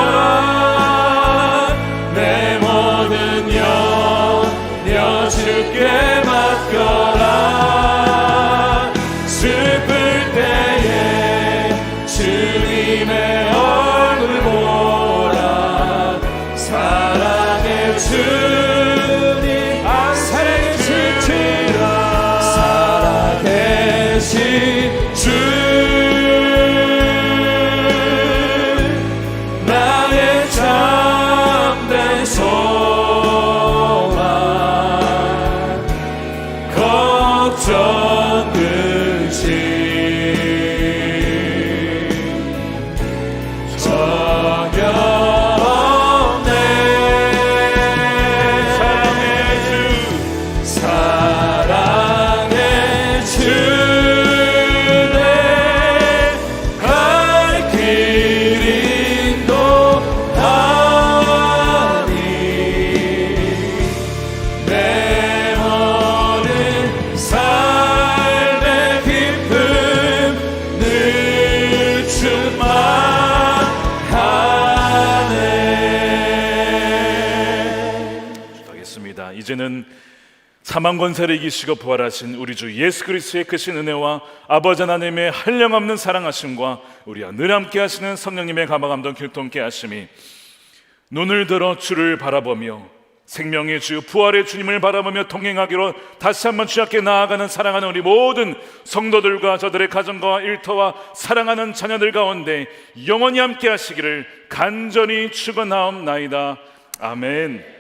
내 모든 염려 주께 맡겨라. 슬플 때에 주님의 얼굴 보라. 사랑의 주님 살아계신 주 나의 참된 소망 걱정 근심 전혀 없네. 사랑의 주 내 갈 길 인도하니 내 모든 삶의 기쁨 늘 충만하네. 하겠습니다. 이제는 사망 권세를 이기시고 부활하신 우리 주 예수 그리스도의 크신 은혜와 아버지 하나님의 한량없는 사랑하심과 우리와 늘 함께 하시는 성령님의 감화감동 교통케 하심이 눈을 들어 주를 바라보며 생명의 주 부활의 주님을 바라보며 동행하기로 다시 한번 주 앞에 나아가는 사랑하는 우리 모든 성도들과 저들의 가정과 일터와 사랑하는 자녀들 가운데 영원히 함께 하시기를 간절히 축원하옵나이다. 아멘.